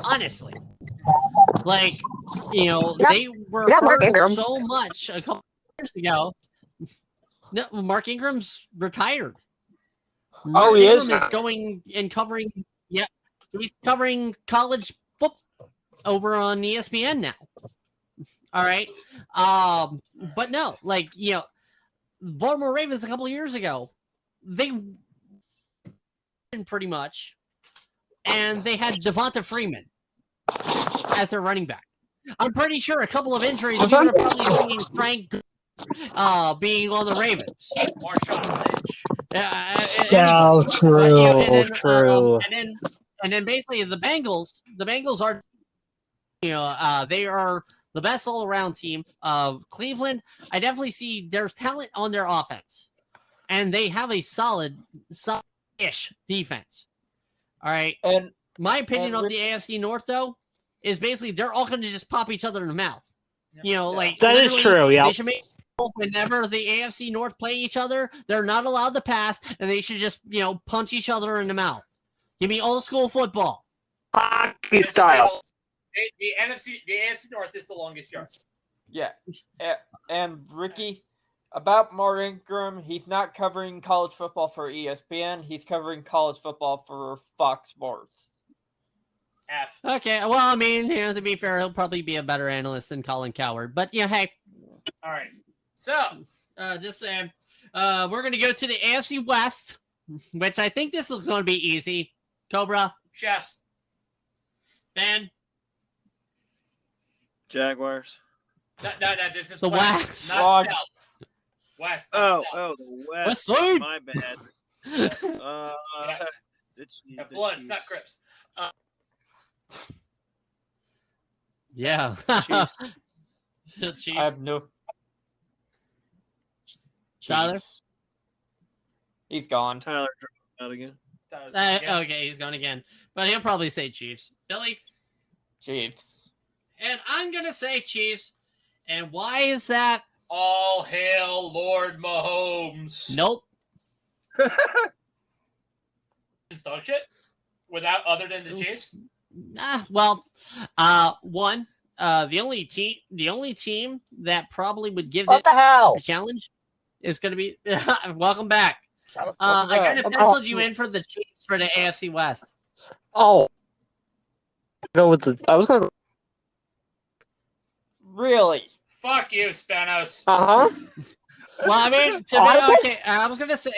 Honestly, they were hurt so much a couple years ago. No, Mark Ingram's retired. Mark Ingram is going and covering. Yeah, he's covering college football over on ESPN now. All right, but no, Baltimore Ravens a couple years ago, they pretty much, and they had Devonta Freeman as their running back. I'm pretty sure a couple of injuries we would have probably seen Frank being on the Ravens. Marshawn Lynch. True. And then basically the Bengals are, they are the best all-around team. Cleveland, I definitely see there's talent on their offense, and they have a solid-ish defense. All right. And my opinion of the AFC North, though, is basically they're all going to just pop each other in the mouth. That is true. Yeah. They should make whenever the AFC North play each other, they're not allowed to pass, and they should just punch each other in the mouth. Give me old school football, hockey style. The AFC North is the longest yard. Yeah, and Ricky, about Mark Ingram, he's not covering college football for ESPN. He's covering college football for Fox Sports. F. Okay, well, I mean, to be fair, he'll probably be a better analyst than Colin Cowherd. But hey. All right. So, just saying, we're going to go to the AFC West, which I think this is going to be easy. Cobra. Chefs. Ben. Jaguars. No, this is the West. Not South. West. Oh, South. the West. West Side. My bad. It's Blood, it's not Crips. Yeah. Chiefs. Chiefs. I have no. Tyler? Chiefs. He's gone. Tyler dropped out again. Okay, he's gone again. But he'll probably say Chiefs. Billy? Chiefs. And I'm going to say Chiefs. And why is that? All hail Lord Mahomes. Nope. It's dog shit? Without other than the Chiefs? One, the only team that probably would give What it the hell? a challenge is going to be welcome back. Welcome I kind of back. penciled you in for the Chiefs for the AFC West. Oh. Go with the. I was going to. Really? Fuck you, Spanos. Uh huh. Well, I mean, Honestly? okay, I was going to say,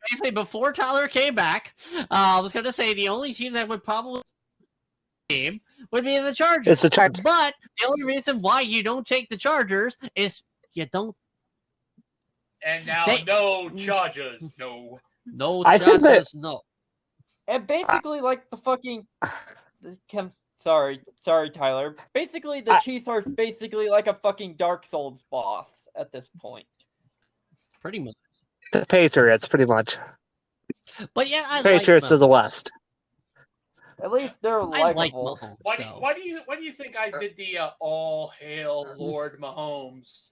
basically before Tyler came back, I was going to say the only team that would probably team would be the Chargers. It's the Chargers. But the only reason why you don't take the Chargers is you don't. And now, no Chargers. No. No I think Chargers, that- no. And basically, like the fucking. Sorry, Tyler. Basically, the Chiefs are basically like a fucking Dark Souls boss at this point. Pretty much. The Patriots, pretty much. But yeah, I Patriots like of the West. At least they're I like likable. Mahomes. Why though. do you think I did the all hail Lord Mahomes?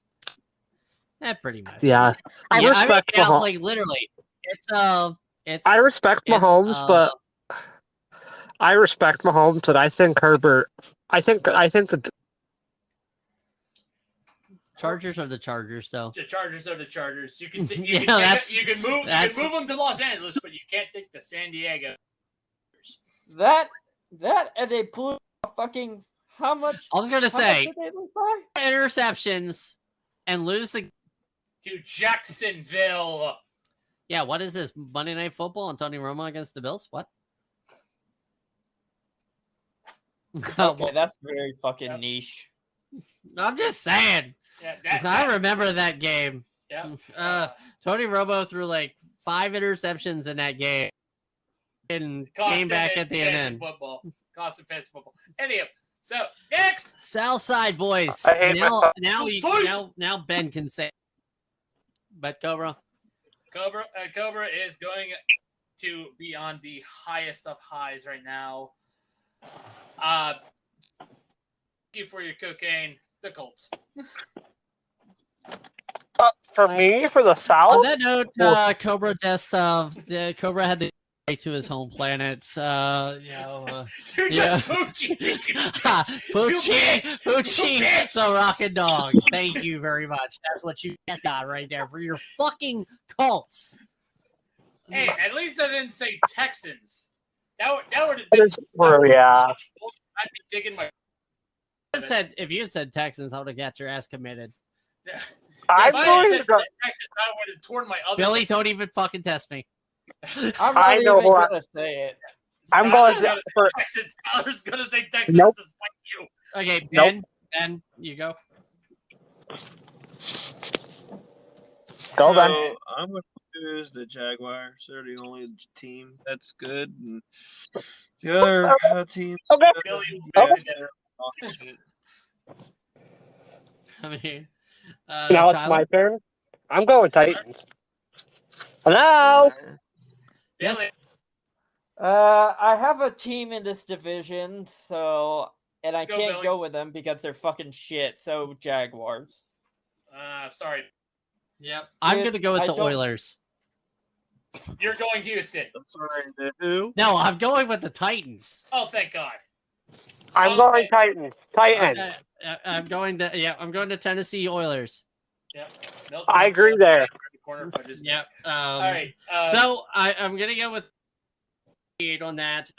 Pretty much. Yeah, I Yeah, respect yeah, Mahomes. like literally, it's I respect it's, Mahomes, but I respect Mahomes, but I think Herbert. I think the Chargers are the Chargers, though. The Chargers are the Chargers. You can Yeah, you can move that's- them to Los Angeles, but you can't take the San Diego. That and they blew a fucking how much? I was gonna How much say did they lose by? interceptions and lose the. To Jacksonville. Yeah, what is this Monday Night Football and Tony Romo against the Bills? What? Okay, that's very fucking niche. I'm just saying. Yeah, I remember that game. Yeah. Tony Romo threw like 5 interceptions in that game and Cost came him back in at the fantasy end. Football. Cost him fantasy football. Anyhow, so next. Southside boys. I hate Now Ben can say. But Cobra. Cobra is going to be on the highest of highs right now. Thank you for your cocaine, the Colts. for me, for the On South, that note, Cobra Cobra had to go to his home planet. You're Yeah. just Poochie. Poochie, the rockin' dog. Thank you very much. That's what you got right there for your fucking Colts. Hey, at least I didn't say Texans. That would have That is true, yeah. I'd be digging my. If you had said Texans, I would have got your ass committed. I'm If I had going said to go. Texans, I would have torn my other. Billy, don't even fucking test me. I'm I not know even who I- gonna say it. I'm going Tyler's to. For, Texans. Tyler's gonna say Texans Nope. despite you. Okay, Nope. Ben, you go. Go, Ben. So I'm going to choose the Jaguars. They're the only team that's good, and the other teams. Okay. Billy, Okay. I mean, Now it's Tyler? my turn. I'm going Titans. Hello. Yes. Billy, I have a team in this division, and I Go, can't Billy. go with them because they're fucking shit. So Jaguars. sorry, Yep. I'm Yeah, gonna go with I the don't- Oilers. you're going Houston. I'm sorry, the who? No, I'm going with the Titans. Oh, thank God. I'm going Titans. Titans. I'm going to Tennessee Oilers. Yep. Nope. I agree there. Corner, but just- Yep. All right. So I'm gonna go with 8 on that.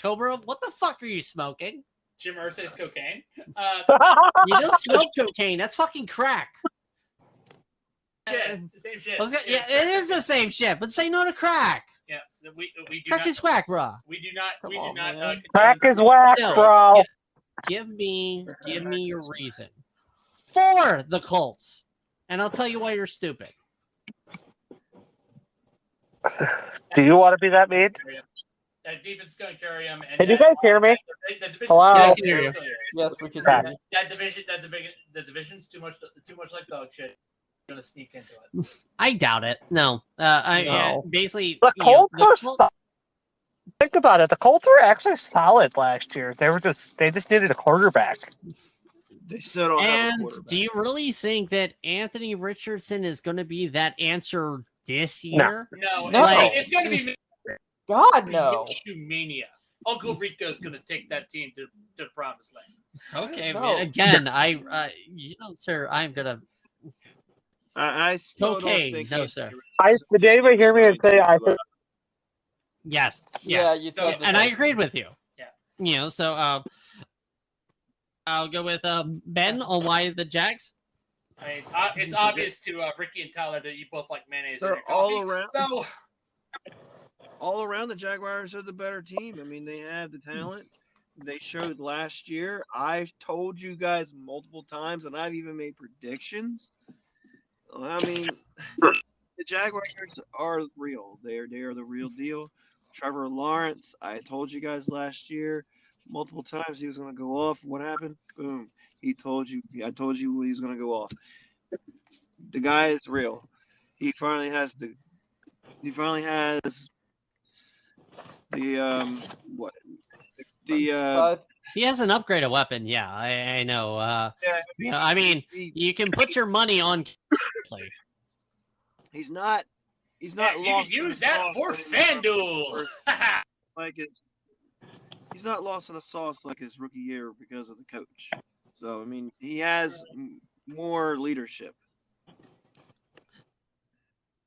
Cobra, what the fuck are you smoking? Jim Irsay's cocaine. You don't smoke cocaine. That's fucking crack. Shit, same shit. Yeah, it is the same shit, but say no to crack. Yeah, we do Crack not. is whack, bro. We do not. Come We do on, not. man. Crack is whack, No, bro. Give me your reason for the Colts, and I'll tell you why you're stupid. Do you want to be that mean? That defense is going to carry them. And Can you guys hear me? The division, Hello? Yeah, I can hear you. Yes, we can. Yeah. do it. The division's too much like dog shit. Going to sneak into it. I doubt it. No, No. basically The you know, Colts the were. Colts- Think about it. The Colts were actually solid last year. They just needed a quarterback. They still don't have a And quarterback. do you really think that Anthony Richardson is going to be that answer this No. year? No, No. it's going to be God no. mania. Uncle Rico's going to take that team to the promised land. Okay, No. man. Again, sir, I'm gonna. I still Cocaine, don't think no, he's sir. Did anybody hear me say I said Yes, Yeah, yes, you So- said. and I agreed with you. Yeah. You know, so I'll go with Ben on why the Jags. I mean, it's obvious to Ricky and Tyler that you both like mayonnaise. in They're your coffee. all around. So all around, the Jaguars are the better team. I mean, they have the talent. They showed last year. I've told you guys multiple times, and I've even made predictions. I mean, the Jaguars are real. They are the real deal. Trevor Lawrence, I told you guys last year multiple times he was going to go off. What happened? Boom. I told you he was going to go off. The guy is real. He finally has The what? The But He has an upgraded weapon. Yeah, I know. yeah, I mean, he- you can put your money on play. he's not Yeah, lost. you in can the use that sauce for anymore. FanDuel. Like he's not lost in the sauce like his rookie year because of the coach. So I mean, he has more leadership. To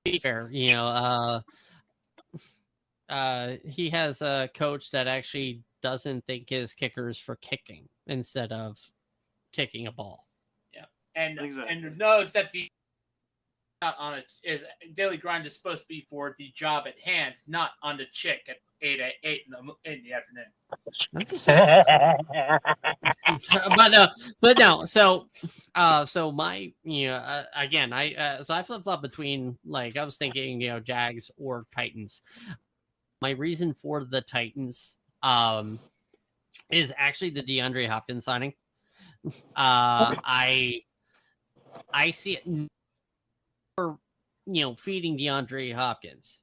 be fair, he has a coach that actually doesn't think his kicker is for kicking instead of kicking a ball. and Exactly. and knows that the not on a is daily grind is supposed to be for the job at hand, not on the chick at 8 in the afternoon. I'm just saying. but no. So my again I flip flop between like I was thinking Jags or Titans. My reason for the Titans is actually the DeAndre Hopkins signing. I see it for feeding DeAndre Hopkins.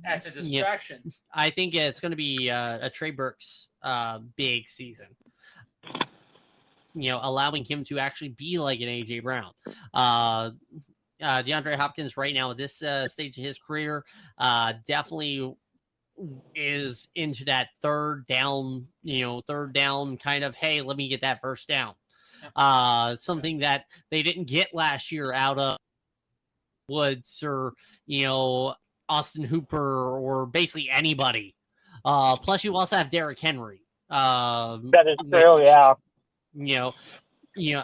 As a distraction. I think it's going to be a Trey Burks big season. Allowing him to actually be like an AJ Brown. DeAndre Hopkins right now at this stage of his career definitely is into that third down kind of, hey, let me get that first down. Something that they didn't get last year out of Woods or Austin Hooper or basically anybody. Plus you also have Derrick Henry. That is true, yeah.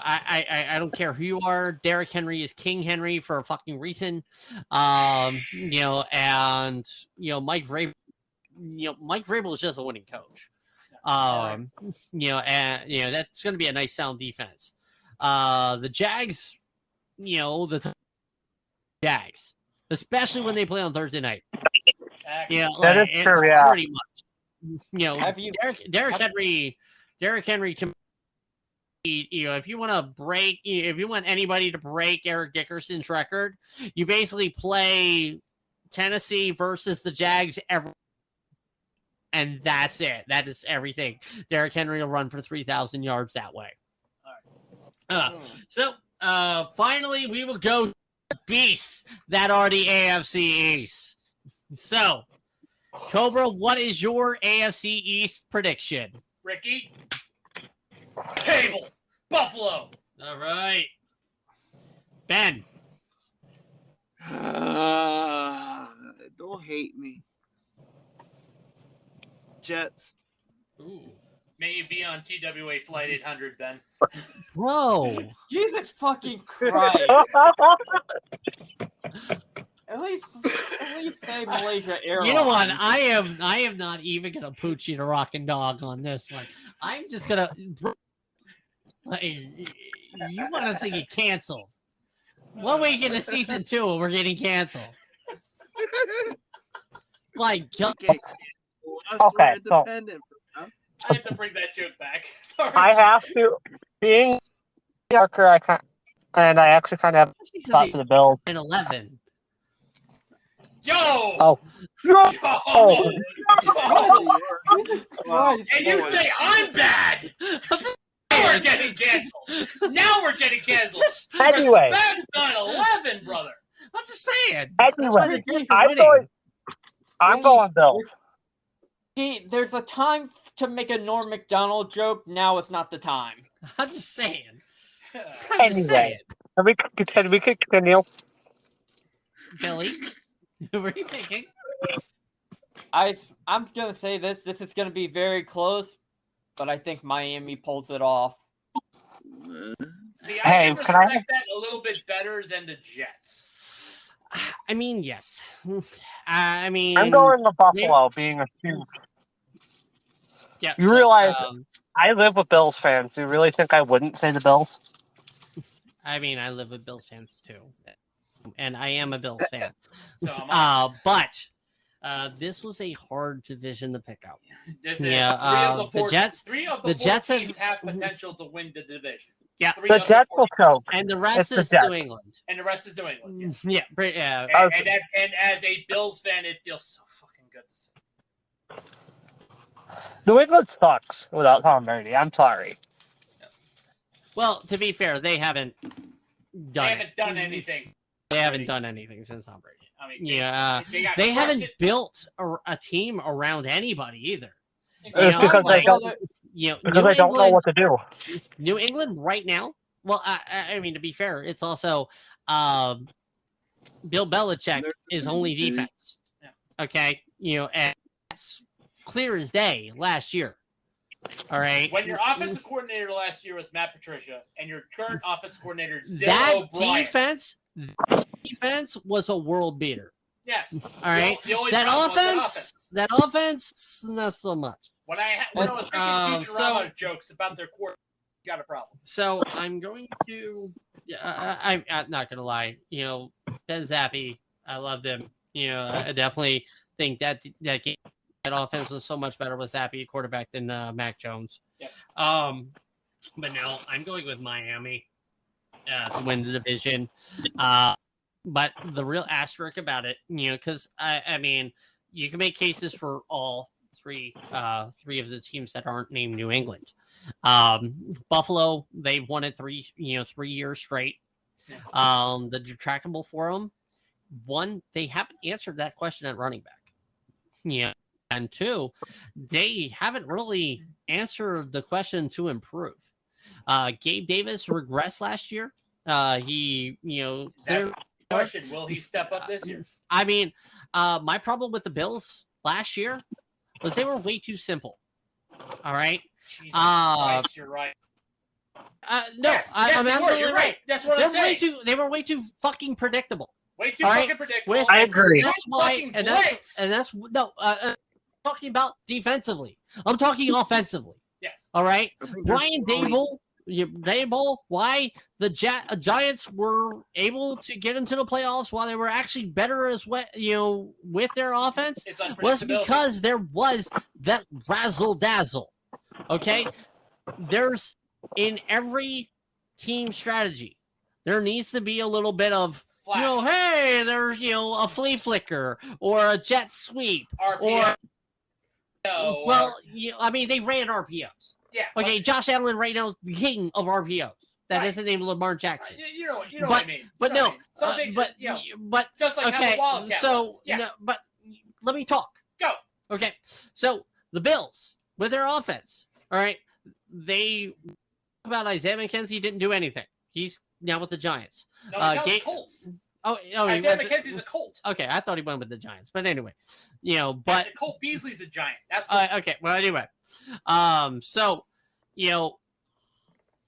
I don't care who you are. Derrick Henry is King Henry for a fucking reason. And Mike Vrabel. Mike Vrabel is just a winning coach. And that's going to be a nice sound defense. The Jags, the Jags, especially when they play on Thursday night. That is true, yeah. Pretty much. Have you- Derrick Henry can. If you want to break, if you want anybody to break Eric Dickerson's record, you basically play Tennessee versus the Jags and that's it. That is everything. Derrick Henry will run for 3,000 yards that way. So finally, we will go to the beasts that are the AFC East. So, Cobra, what is your AFC East prediction? Ricky. Tables. Buffalo. All right. Ben. Don't hate me. Jets. Ooh. May you be on TWA Flight 800, Ben. Bro. Jesus fucking Christ! At least say Malaysia Airlines. You know what? I am not even gonna pooch you to rock and dog on this one. I'm just gonna. You want us to get canceled? 1 week into season 2, we're getting canceled. Like, Okay, so- I have to bring that joke back. Sorry. I have to, being Yorker, I actually kind of have thought for the Bills. 9/11. Yo! Oh. Yo! Jesus Christ! And you say I'm bad! Now we're getting canceled! Now we're getting canceled! Anyway. Respect 9/11, brother! I'm just saying. That's why the Anyway, Bills are winning. I'm going Bills. There's a time to make a Norm Macdonald joke. Now is not the time. I'm just saying. Anyway, can we continue? Billy, who are you picking? I'm gonna say this. This is gonna be very close, but I think Miami pulls it off. See, Hey, I can can I- respect that a little bit better than the Jets. I mean, yes. I mean, I'm going to Buffalo, being a huge. Yeah, You realize I live with Bills fans. Do you really think I wouldn't say the Bills? I mean, I live with Bills fans too, and I am a Bills fan. So am I. But this was a hard division to pick out. This is Yeah, the Jets- Three of the the four Jets have- teams have potential to win the division. Yeah. Three The of Jets four will teams. choke. And the rest It's the is Jets. New England. And the rest is New England. Yes. Yeah, And as a Bills fan, it feels so fucking good to see. New England sucks without Tom Brady. I'm sorry. Well, to be fair, they haven't done. They haven't done anything. They haven't done anything since Tom Brady. I mean, Yeah, got they haven't crushed. built a team around anybody either. It's You know, because they like, don't. Because they don't know what to do. New England right now. Well, I mean, to be fair, it's also Bill Belichick is only defense. Yeah. Okay, and that's clear as day last year. All right. When your offensive coordinator last year was Matt Patricia, and your current offensive coordinator is Bill That O'Brien. defense was a world beater. Yes. All right. The only That problem was offense, not so much. When I was making Futurama jokes about their quarterback, you got a problem. So I'm going to. I'm not gonna lie. Ben Zappi, I loved him. I definitely think that offense was so much better with Zappi quarterback than Mac Jones. Yes. But no, I'm going with Miami to win the division. But the real asterisk about it, because I mean, you can make cases for all three of the teams that aren't named New England. Buffalo, they've won it 3 years straight. The detractable for them, one, they haven't answered that question at running back. And two, they haven't really answered the question to improve. Gabe Davis regressed last year. He, That's the question. Will he step up this year? I mean, my problem with the Bills last year was they were way too simple. All right. Jesus Christ, you're right. No, yes, I'm absolutely you're right. That's what I'm saying. They were way too fucking predictable. Way too All fucking right? predictable. I agree. That's why, and that's no. I'm talking about defensively. I'm talking offensively. Yes. All right. I think there's Brian probably- Dable, why the Giants were able to get into the playoffs while they were actually better as well, with their offense It's was unpredictability. because there was that razzle dazzle. Okay, there's in every team strategy, there needs to be a little bit of Flash. hey, there's a flea flicker or a jet sweep RPO. well, I mean they ran RPOs. Yeah. Okay, Josh Allen right now is the king of RPOs. That Right. isn't named Lamar Jackson. You know what I mean. But You know no, what I mean. Something, but just like how okay, the Wildcat so was. Yeah. no, but let me talk. Go. Okay, so the Bills with their offense, all right, they about Isaiah McKenzie didn't do anything. He's now with the Giants. No, he's not Gabe- the Colts. Oh, he Isaiah went McKenzie's a Colt. okay, I thought he went with the Giants, but anyway, but But Colt Beasley's a giant. That's okay, well anyway, so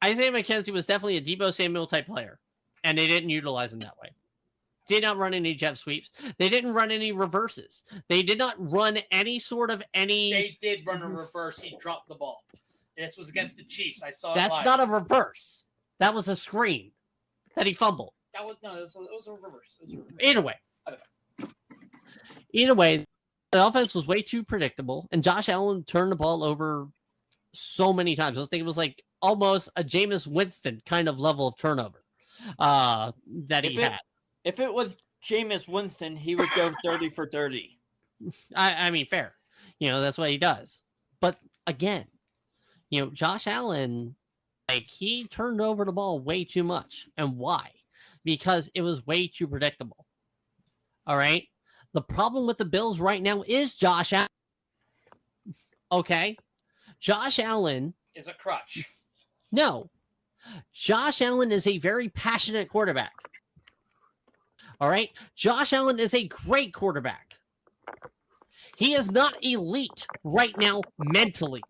Isaiah McKenzie was definitely a Deebo Samuel type player, and they didn't utilize him that way. Did not run any jet sweeps. They didn't run any reverses. They did not run any sort of any. They did run a reverse. He dropped the ball. This was against the Chiefs. I saw it That's live. not a reverse. That was a screen that he fumbled. That was no. It was a reverse. It was a reverse. Either way, the offense was way too predictable, and Josh Allen turned the ball over so many times. I think it was like almost a Jameis Winston kind of level of turnover that he had. If it was Jameis Winston, he would go 30 for 30. I mean, fair. That's what he does. But again, Josh Allen, he turned over the ball way too much. And why? Because it was way too predictable. All right. The problem with the Bills right now is Josh Allen. Okay. Josh Allen Is a crutch. No. Josh Allen is a very passionate quarterback. All right. Josh Allen is a great quarterback. He is not elite right now mentally.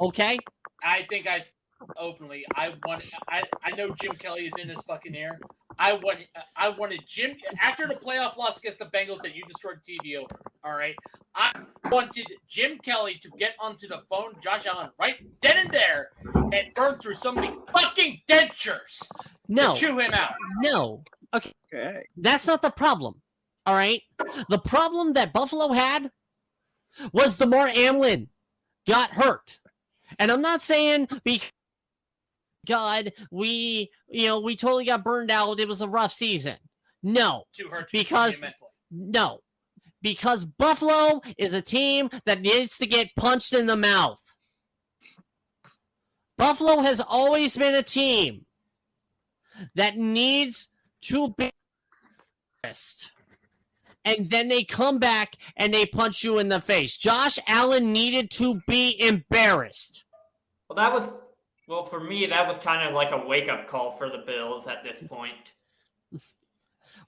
Okay. I think I openly. I know Jim Kelly is in his fucking ear. I wanted Jim after the playoff loss against the Bengals that you destroyed TV over. All right. I wanted Jim Kelly to get onto the phone, Josh Allen, right then and there, and burn through so many fucking dentures No. to chew him out. No. Okay. That's not the problem. All right. The problem that Buffalo had was DeMar Hamlin got hurt. And I'm not saying because we totally got burned out. It was a rough season. No. To hurt Because- mentally. No. because Buffalo is a team that needs to get punched in the mouth. Buffalo has always been a team that needs to be embarrassed. And then they come back and they punch you in the face. Josh Allen needed to be embarrassed. Well, for me, that was kind of like a wake-up call for the Bills at this point.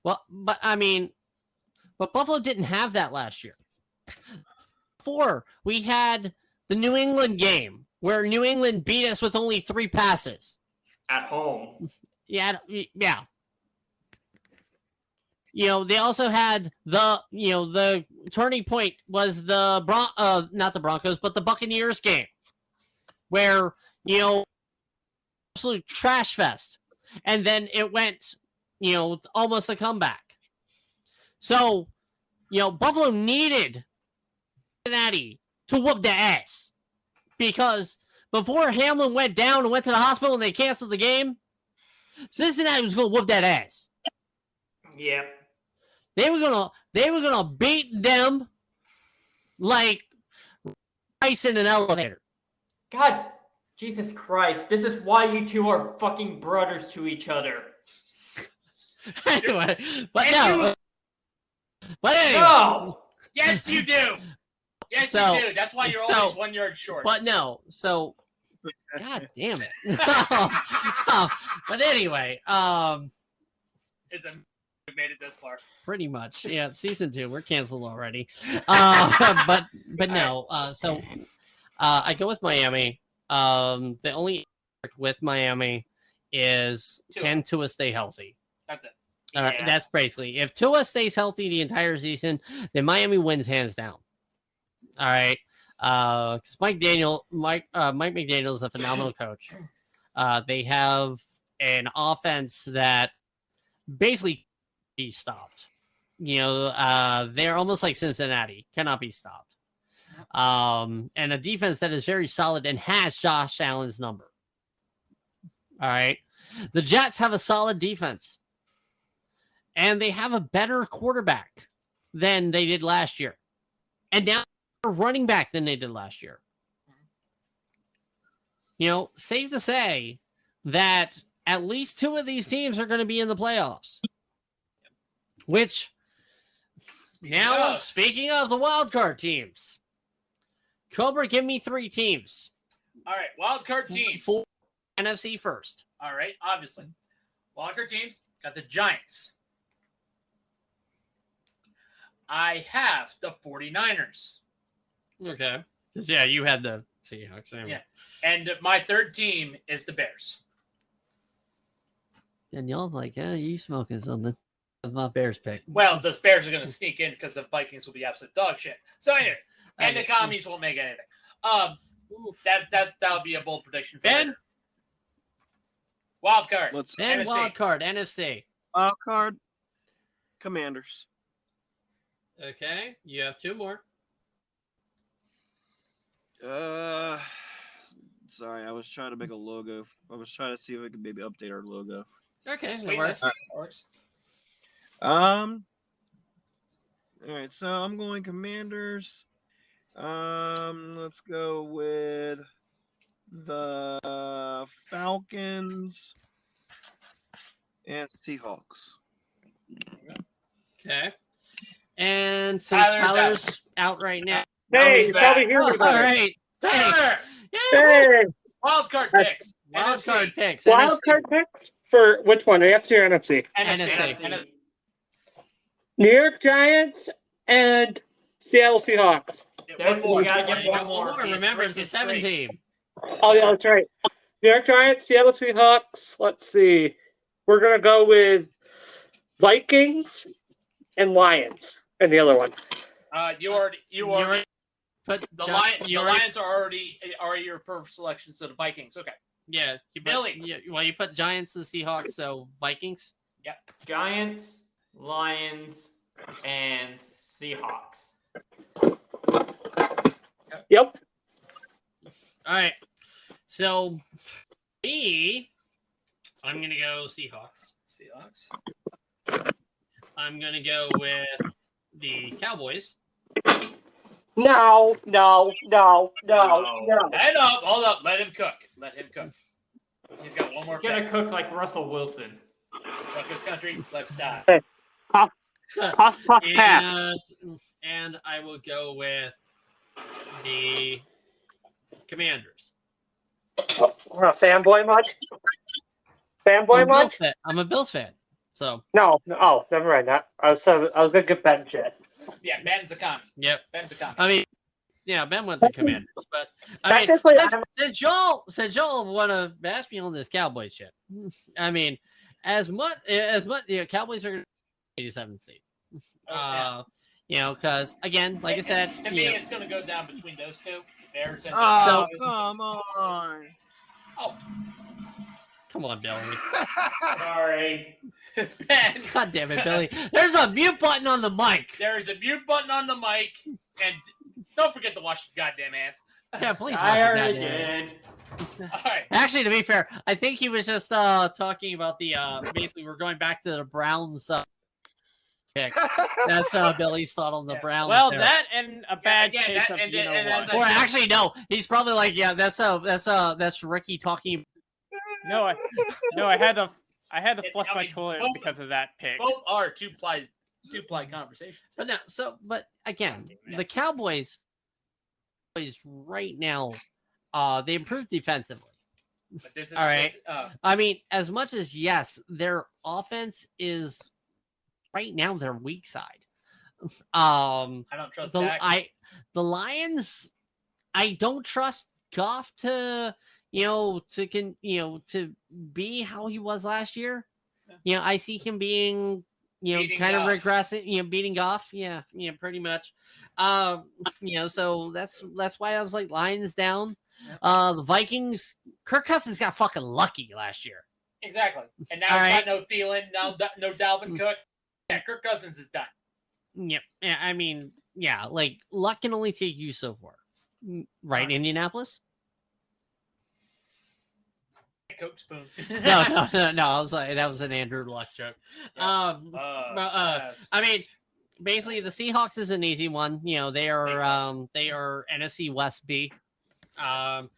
Well, but Buffalo didn't have that last year. Before, we had the New England game where New England beat us with only 3 passes. At home. Yeah. They also had the turning point was not the Broncos, but the Buccaneers game where, absolute trash fest. And then it went, almost a comeback. So, Buffalo needed Cincinnati to whoop their ass because before Hamlin went down and went to the hospital and they canceled the game, Cincinnati was going to whoop that ass. Yep. They were gonna beat them like ice in an elevator. God, Jesus Christ! This is why you two are fucking brothers to each other. Anyway, anyway. No. Yes, you do. Yes, you do. That's why you're always 1 yard short. But no, so God damn it. But anyway, It's we made it this far. pretty much. Yeah, season 2, we're canceled already. But no. So I go with Miami. The only with Miami is can Tua stay healthy? That's it. That's basically if Tua stays healthy the entire season, then Miami wins hands down. All right, because Mike McDaniel is a phenomenal coach. They have an offense that basically be stopped. They're almost like Cincinnati, cannot be stopped. And a defense that is very solid and has Josh Allen's number. All right, the Jets have a solid defense. And they have a better quarterback than they did last year. And now a running back than they did last year. Safe to say that at least 2 of these teams are going to be in the playoffs. Which, speaking of the wild card teams, Cobra, give me 3 teams. All right, wild card teams. For NFC first. All right, obviously. Wild card teams, got the Giants. I have the 49ers. Okay. Because, you had the Seahawks. Anyway. Yeah. And my third team is the Bears. And y'all like, you smoking something. That's my Bears pick. Well, the Bears are going to sneak in because the Vikings will be absolute dog shit. So anyway, and the commies won't make anything. That'll be a bold prediction. Ben? Wild card. Ben, wild card, NFC. Wild card, Commanders. Okay, you have 2 more. Sorry, I was trying to make a logo. I was trying to see if we could maybe update our logo. Okay, Sweet. that works. All right, so I'm going Commanders. Let's go with the Falcons and Seahawks. Okay. And since Tyler's out right now. Hey, you probably hear me. All right. Tyler! Hey, Wild card picks. Wild NFC. card picks. wild NFC. card picks for which one? AFC or NFC? NFC. New York Giants and Seattle Seahawks. One more. You gotta get One one more. more. Remember, it's a 7 team. Oh, yeah, that's right. New York Giants, Seattle Seahawks. Let's see. We're going to go with Vikings and Lions and the other one. You already Put the John- Lions are already your perfect selection. So the Vikings, okay. Yeah, Billy. You put Giants and Seahawks, so Vikings. Giants, Lions, and Seahawks. Yep. All right. So, I'm gonna go Seahawks. Seahawks. I'm gonna go with the Cowboys. No. Head up, hold up, let him cook. Let him cook. He's got one more He's gonna pick. cook like Russell Wilson. Rutgers country, let's die. Puff, pass. And I will go with the Commanders. We're a fanboy much? Fanboy much? I'm a Bills fan. So No. Oh, never mind. I was gonna get Ben shit. Yeah, Ben's a commie. yep. Ben's a commie. I mean, yeah, Ben went to Commanders, but I mean, Technically, since y'all want to bash me on this Cowboy shit, I mean, as much Cowboys are going to 87 seed. Because again, like I said, to me, it's going to go down between those two, Bears and. Oh, So- come on. come on, Billy. Sorry. Ben, God damn it, Billy. There's a mute button on the mic. there is a mute button on the mic, and don't forget to wash your goddamn hands. Yeah, please. I watch it, already goddamn. did. All right. Actually, to be fair, I think he was just talking about the basically we're going back to the Browns pick. That's Billy's thought on the Yeah. Browns. Well, there. that and a bad again, case that- of and you know then- and what. as I- Or actually, no. He's probably like, yeah, that's Ricky talking. No, I had to It- flush I my mean, toilet both- because of that pick. Both are two-ply conversations. But no, but again, the Cowboys right now, they improved defensively. But this is All right. this, I mean, as much as yes, their offense is right now their weak side. I don't trust Dak. The Lions, I don't trust Goff to to be how he was last year. Yeah. I see him being Beating kind Goff. of regressing, beating Goff. Yeah, pretty much. So that's why I was like Lions down. The Vikings, Kirk Cousins got fucking lucky last year. Exactly. And now All he's right. got no Thielen, no Dalvin Cook. Yeah, Kirk Cousins is done. Yep. Yeah, I mean, yeah, like luck can only take you so far. Right, Indianapolis? Coke spoon. No. I was like, that was an Andrew Luck joke. I mean, basically, the Seahawks is an easy one. They are NFC West B, and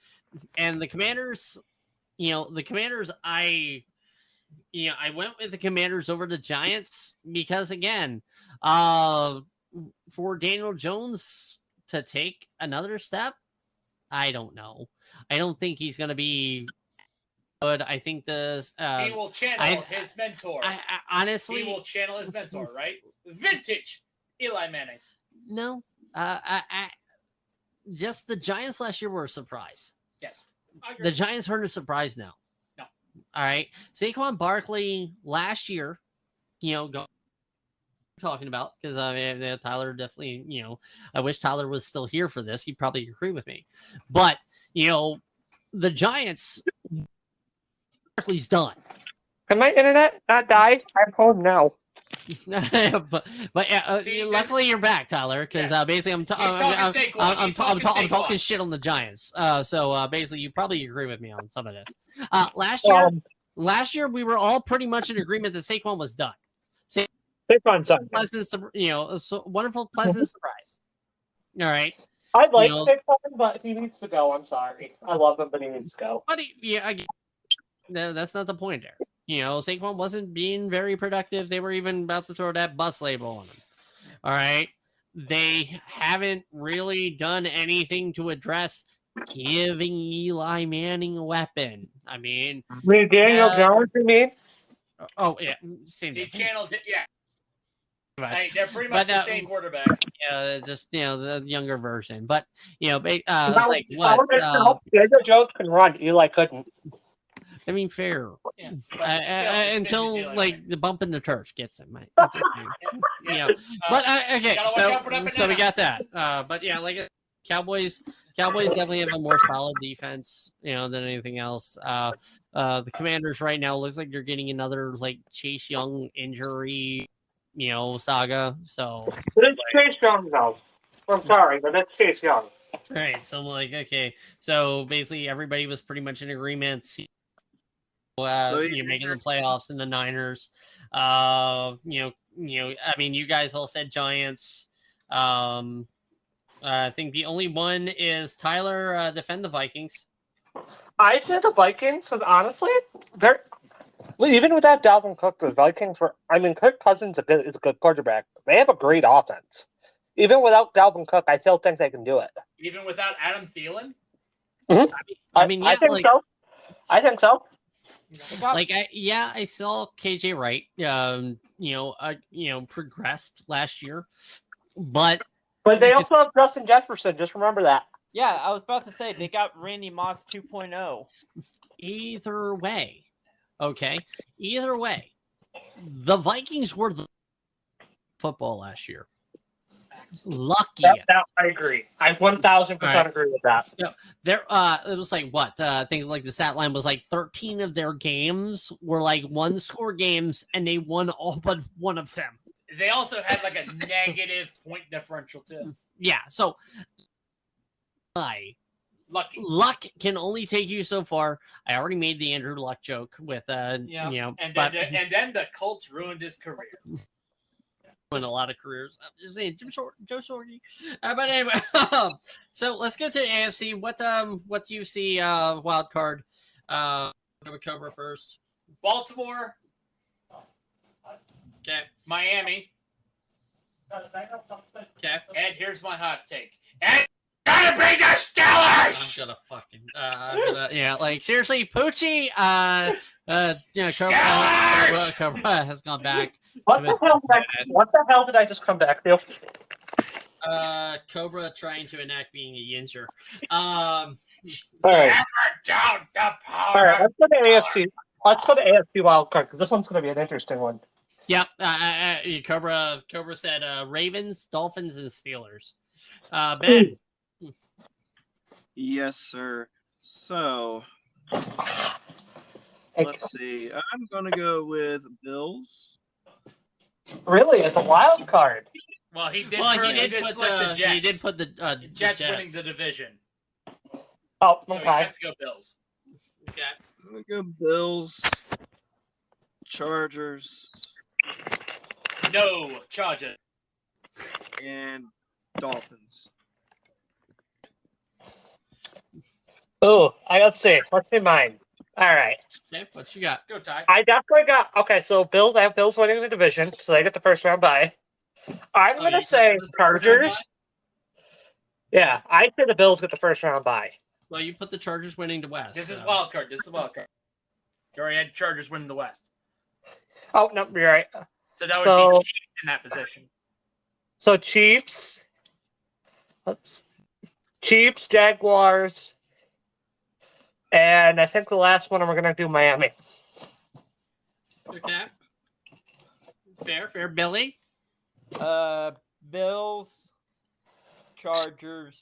the Commanders. I went with the Commanders over the Giants because again, for Daniel Jones to take another step, I don't know. I don't think he's going to be good. I think this. he will channel his mentor. I honestly, he will channel his mentor, right? Vintage Eli Manning. no. Just the Giants last year were a surprise. Yes. I agree. The Giants aren't a surprise now. No. All right. Saquon Barkley last year, talking about because Tyler definitely, I wish Tyler was still here for this. He'd probably agree with me. But, the Giants, Barkley's done. Can my internet not die? I'm home now. but See, luckily you're back, Tyler, because Yes. basically I'm talking shit on the Giants. So basically you probably agree with me on some of this. Last year we were all pretty much in agreement that Saquon was done. Saquon's done. Pleasant, wonderful, pleasant surprise. All right, I'd like You know- Saquon, but he needs to go. I'm sorry. I love him, but he needs to go. but again, no, that's not the point there. Saquon wasn't being very productive. They were even about to throw that bus label on him. All right. They haven't really done anything to address giving Eli Manning a weapon. I mean, Daniel Jones, you mean? oh, yeah. Same He difference. channels it. Yeah. Right. Hey, they're pretty much But, the same quarterback. Just, the younger version. But, it's like, Daniel Jones can run. Eli couldn't. I mean, fair. Yeah. Until, Eli like, Manning. the bump in the turf gets him. Right? Yeah. But okay, gotta watch so out for that we banana. got that. But yeah, like Cowboys definitely have a more solid defense, than anything else. The Commanders right now looks like you're getting another like Chase Young injury, saga. So But it's Chase Young, though. I'm sorry, but it's Chase Young. all right, so I'm like, okay, so basically everybody was pretty much in agreement. You're making the playoffs in the Niners. I mean, you guys all said Giants. I think the only one is Tyler. Defend the Vikings. I said the Vikings, because honestly, they're even without Dalvin Cook, the Vikings were. I mean, Kirk Cousins is a good quarterback. They have a great offense. Even without Dalvin Cook, I still think they can do it. Even without Adam Thielen? I mean, yeah, I think like, so. I think so. They got- I saw KJ Wright, progressed last year, but But they also have Justin Jefferson. Just remember that. yeah, I was about to say they got Randy Moss 2.0. either way, the Vikings were the football last year. Lucky. I agree. I 1,000% agree with that. There, it was like what? I think like the stat line was like 13 of their games were like one-score games, and they won all but one of them. They also had like a negative point differential too. Yeah, so Lucky. luck can only take you so far. I already made the Andrew Luck joke with And but then the Colts ruined his career. in a lot of careers. I'm just saying, Joe Shorty. But anyway, so let's go to the AFC. What do you see? Wild card. Cobra first. Baltimore, Okay. Miami, Okay. and here's my hot take. And gotta beat the Steelers! I'm gonna fucking like seriously, Poochie. Cobra has gone back. What the hell did I just come back to? Cobra trying to enact being a yinzer. All right. Down the All right. Let's go to AFC. Let's go to AFC wild card because this one's going to be an interesting one. Yep. Cobra said Ravens, Dolphins, and Steelers. Ben. Yes, sir. So let's see. I'm gonna go with Bills. Really, it's a wild card. Well, he did. Well, he did select the Jets. He did put the Jets winning the division. Oh, So he okay. has to go Bills. Okay. I'm gonna go Bills. Chargers No, Chargers. and Dolphins. Oh, let's see. Let's see mine. All right. Okay. What you got? Go Ty. I definitely got okay. So Bills. I have Bills winning the division, so they get the first round bye. I'm Oh, gonna you say got the first round bye? Chargers. Yeah, I'd say the Bills get the first round bye. Well, you put the Chargers winning to West. This is so- wild card. You already had Chargers winning the West. Oh no, you're right. So that would So- be Chiefs in that position. So Chiefs. Chiefs, Jaguars, and I think the last one we're gonna do Miami. Okay. Fair. Billy. Bills, Chargers,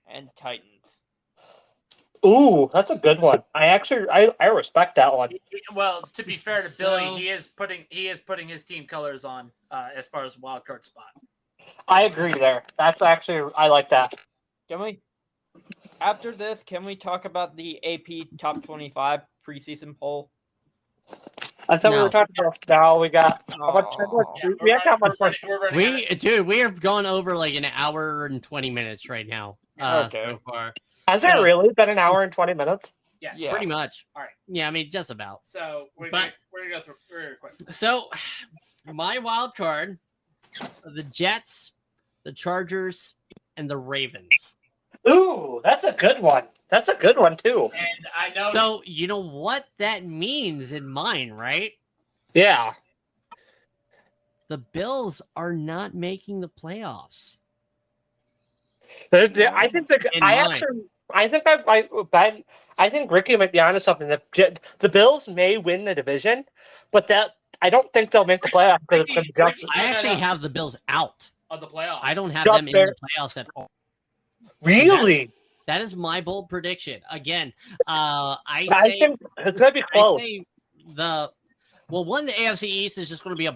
and Titans. Ooh, that's a good one. I respect that one. Well, to be fair to So- Billy, he is putting his team colors on as far as wild card spot. I agree there. That's actually I like that. Can we? After this, can we talk about the AP Top 25 preseason poll? I thought we No. were talking about now we got how much Oh. we have that much more. We're running out We have gone over like an hour and 20 minutes right now. Okay. So far. Has it really been an hour and 20 minutes? Yes. Yeah. Pretty much. All right. Yeah, I mean just about. So we're But- gonna go through very quick. So, my wild card: the Jets, the Chargers, and the Ravens. Ooh, that's a good one. That's a good one too. And I know So you know what that means in mine, right? Yeah. The Bills are not making the playoffs. I think In mine. I think Ricky might be onto something. The Bills may win the division, but I don't think they'll make the playoffs because it's going to be just. Ricky- I actually have the Bills out. of the playoffs. I don't have Just them in there. the playoffs at all. Really? That is my bold prediction. Again, I I say think it's going to be close. the AFC East is just going to be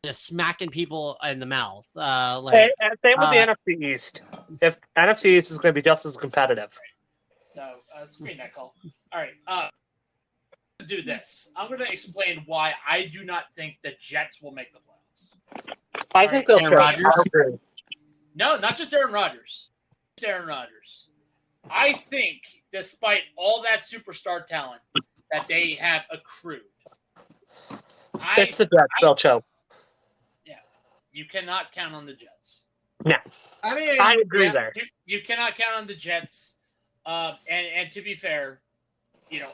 just smacking people in the mouth. And same with the NFC East. If NFC East is going to be just as competitive. So screen that call. All right. do this. I'm going to explain why I do not think the Jets will make the playoffs. I think they'll Aaron choke. Rodgers? I agree. No, not just Aaron Rodgers. Aaron Rodgers. I think, despite all that superstar talent that they have accrued, It's the Jets. They'll choke. you cannot count on the Jets. No. I mean, I agree there. You cannot count on the Jets. And to be fair, you know,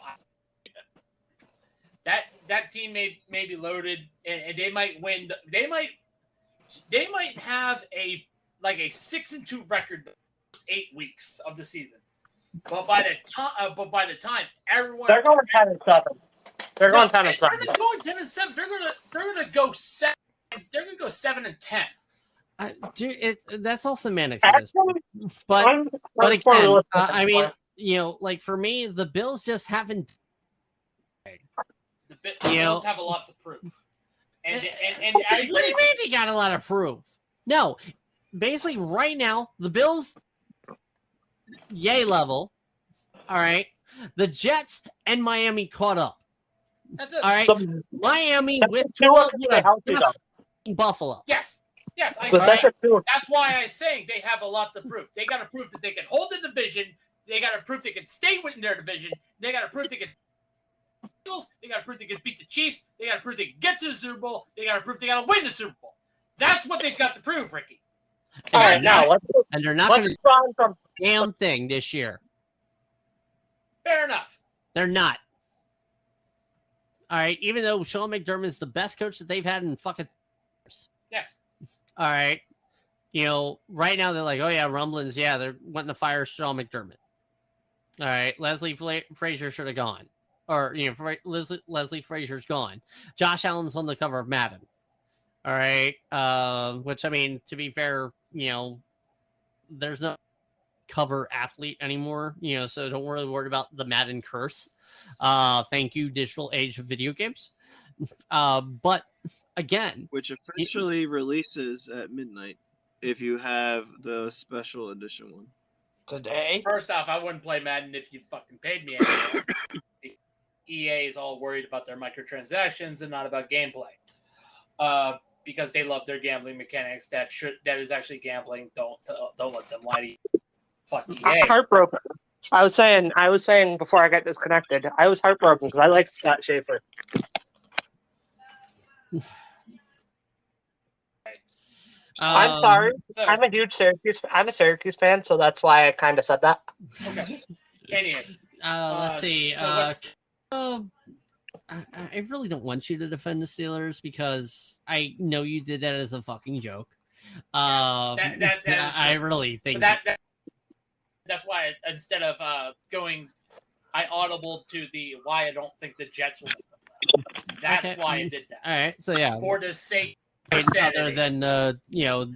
that team may be loaded, and they might win. They might have a 6-2 record 8 weeks of the season. But by the time everyone They're going 10-7. They're going 10-7. They're not going 10-7. They're gonna go 7. They're gonna go 7-10. Dude, that's all semantics. Actually, But again, realistic at I this mean, point. you know, like for me, the Bills just haven't. The Bills have a lot to prove. And I What do you agree. mean they got a lot of proof? No, basically, right now the Bills, yay level. All right, the Jets and Miami caught up. That's it. All right, The- Miami with Tua 12 can stay healthy, though. Buffalo. Yes, I But agree. that's a Tua. That's why I'm saying they have a lot to prove. They got to prove that they can hold the division. They got to prove they can stay within their division. They got to prove they can. They got to prove they can beat the Chiefs. They got to prove they can get to the Super Bowl. They got to prove they got to win the Super Bowl. That's what they've got to prove, Ricky. All right, now let's And they're not going to do run from. a damn thing this year. Fair enough. They're not. All right, even though Sean McDermott's the best coach that they've had in fucking years. Yes. All right. You know, right now they're like, oh yeah, rumblings. Yeah, they're wanting to fire Sean McDermott. All right, Leslie Frazier should have gone, or you know, Leslie Frazier's gone. Josh Allen's on the cover of Madden. All right, which I mean, to be fair, you know, there's no cover athlete anymore. You know, so don't really worry about the Madden curse. Thank you, digital age of video games. But again, Which officially releases at midnight if you have the special edition one. Today? First off, I wouldn't play Madden if you fucking paid me anymore. EA is all worried about their microtransactions and not about gameplay. Because they love their gambling mechanics. That is actually gambling. Don't let them lie to you. Fuck EA. I'm heartbroken. I was saying before I got disconnected, I was heartbroken because I like Scott Schaefer. I'm sorry. So, I'm a huge Syracuse. I'm a Syracuse fan, so that's why I kind of said that. okay. Anyway, let's see. so what's- I really don't want you to defend the Steelers because I know you did that as a fucking joke. that is I true. really think that's why instead of going, I audible to the why I don't think the Jets will make the playoffs. That's Okay. why I did that. All right, so yeah, For the sake of other sanity. than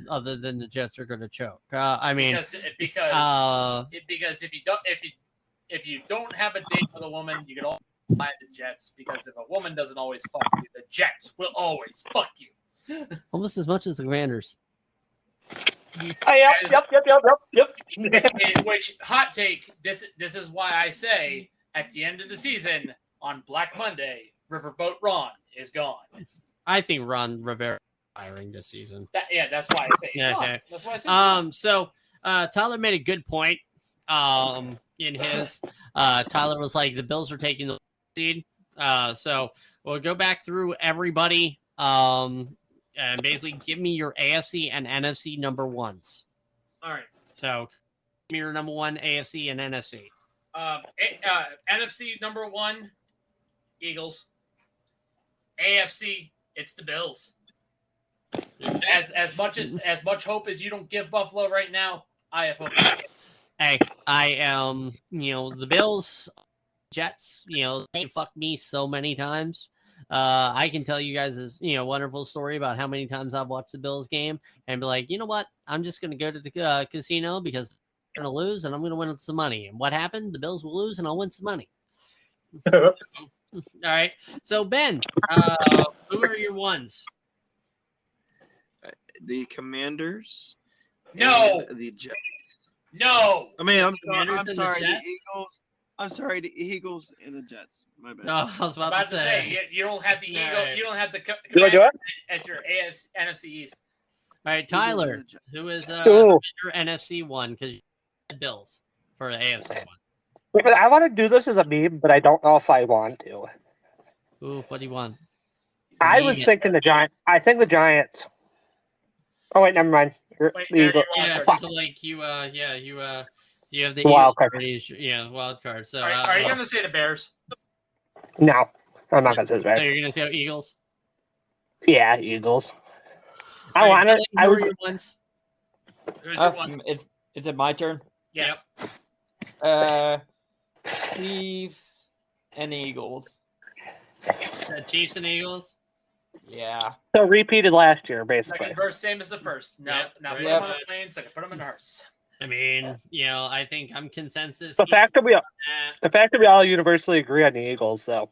other than the Jets are going to choke. I mean, because if you don't have a date with a woman, you can always buy the Jets, because if a woman doesn't always fuck you, the Jets will always fuck you. almost as much as the Commanders. Yep. In which, hot take, this is why I say at the end of the season on Black Monday, Riverboat Ron is gone. I think Ron Rivera is firing this season. That's why I say he's Yeah, gone. okay. That's why I say he's gone. So Tyler made a good point. In his Tyler was like, the Bills are taking the seed. So we'll go back through everybody. And basically give me your AFC and NFC number ones. All right. So give me your number one AFC and NFC. NFC number 1, Eagles. AFC, it's the Bills. As much hope as you don't give Buffalo right now, I have hope. Hey, I am, the Bills, Jets, they fucked me so many times. I can tell you guys this, wonderful story about how many times I've watched the Bills game and be like, you know what? I'm just going to go to the casino because I'm going to lose and I'm going to win some money. And what happened? The Bills will lose and I'll win some money. All right. So, Ben, who are your ones? The Commanders. No. and the Jets. No. I mean, I'm Commanders sorry. and the The Jets? Eagles. I'm sorry, the Eagles and the Jets. My bad. Oh, I was about, About to say. you don't have the Eagle. Alright. You don't have the Do I do it? as your NFC East. All right, Eagles Tyler, and the Jets. who is Ooh. your NFC one? Because you had Bills for the AFC one. I want to do this as a meme, but I don't know if I want to. Ooh, what do you want? I was thinking the Giants. I think the Giants. Oh wait, never mind. Wait, The there Eagles. you Yeah, are. so like you have the Wild Eagles card. already, yeah, wild card. So Are you going to say the Bears? No, I'm not gonna say so that. you're gonna say Eagles? Yeah, Eagles. I All right, want it. Billy, I who was. are your ones? Who's your one? Is it my turn? Yes. Chiefs and Eagles. Chiefs and Eagles. Yeah. So repeated last year, basically. Second verse, same as the first. Now, Yep, now right. put them on the plane so I can put them in hearse. I mean, I think I'm consensus. The fact that we all universally agree on the Eagles, though.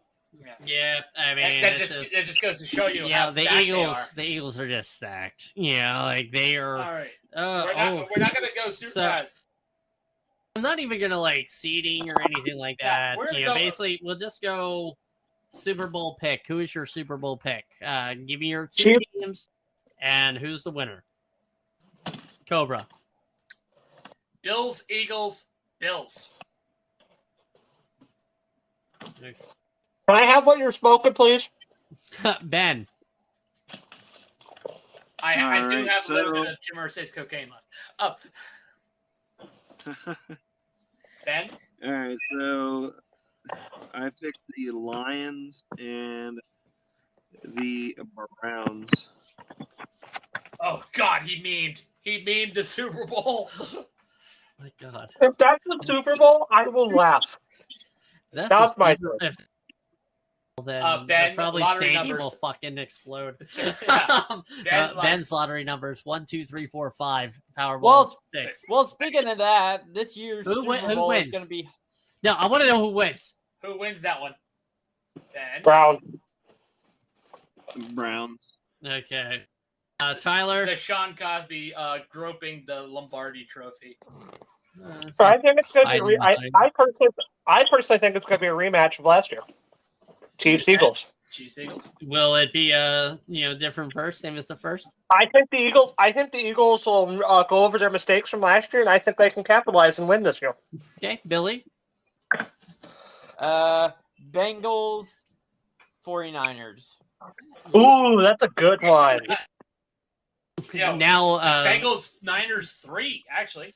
Yeah, I mean, that it's just, it just goes to show you yeah, how the stacked they Eagles. are. The Eagles are just stacked. Like they are. All right. Oh, We're not going to go super. So- I'm not even gonna like seeding or anything like Yeah, that. we're gonna go- Basically, we'll just go Super Bowl pick. Who is your Super Bowl pick? Give me your two Chiefs. teams, and who's the winner? Cobra. Bills, Eagles, Bills. Can I have what you're smoking, please? Ben. I do Alright, have a little so- bit of Jim Irsay's cocaine left. Up. Ben? All right, so I picked the Lions and the Browns. Oh, God, he memed the Super Bowl. My God. If that's the Super Bowl, I will laugh. That's That's my Super- if- Then Ben, probably lottery stadium numbers. will fucking explode. Yeah. Ben, Ben's lottery numbers 1, 2, 3, 4, 5. Powerball Well, 6. Well, speaking of that, this year's Who Super win- who Bowl is wins? going to be. No, I want to know who wins. Who wins that one? Ben? Brown. Browns. Okay. Tyler. The Sean Cosby groping the Lombardi trophy. So I think it's going to be. Fine. I personally think it's going to be a rematch of last year. Chiefs Eagles. Chiefs, Eagles. Will it be different first, same as the first? I think the Eagles will go over their mistakes from last year, and I think they can capitalize and win this year. Okay, Billy. Bengals, 49ers. Ooh, that's a good one. Yeah. Now, Bengals, Niners 3, actually.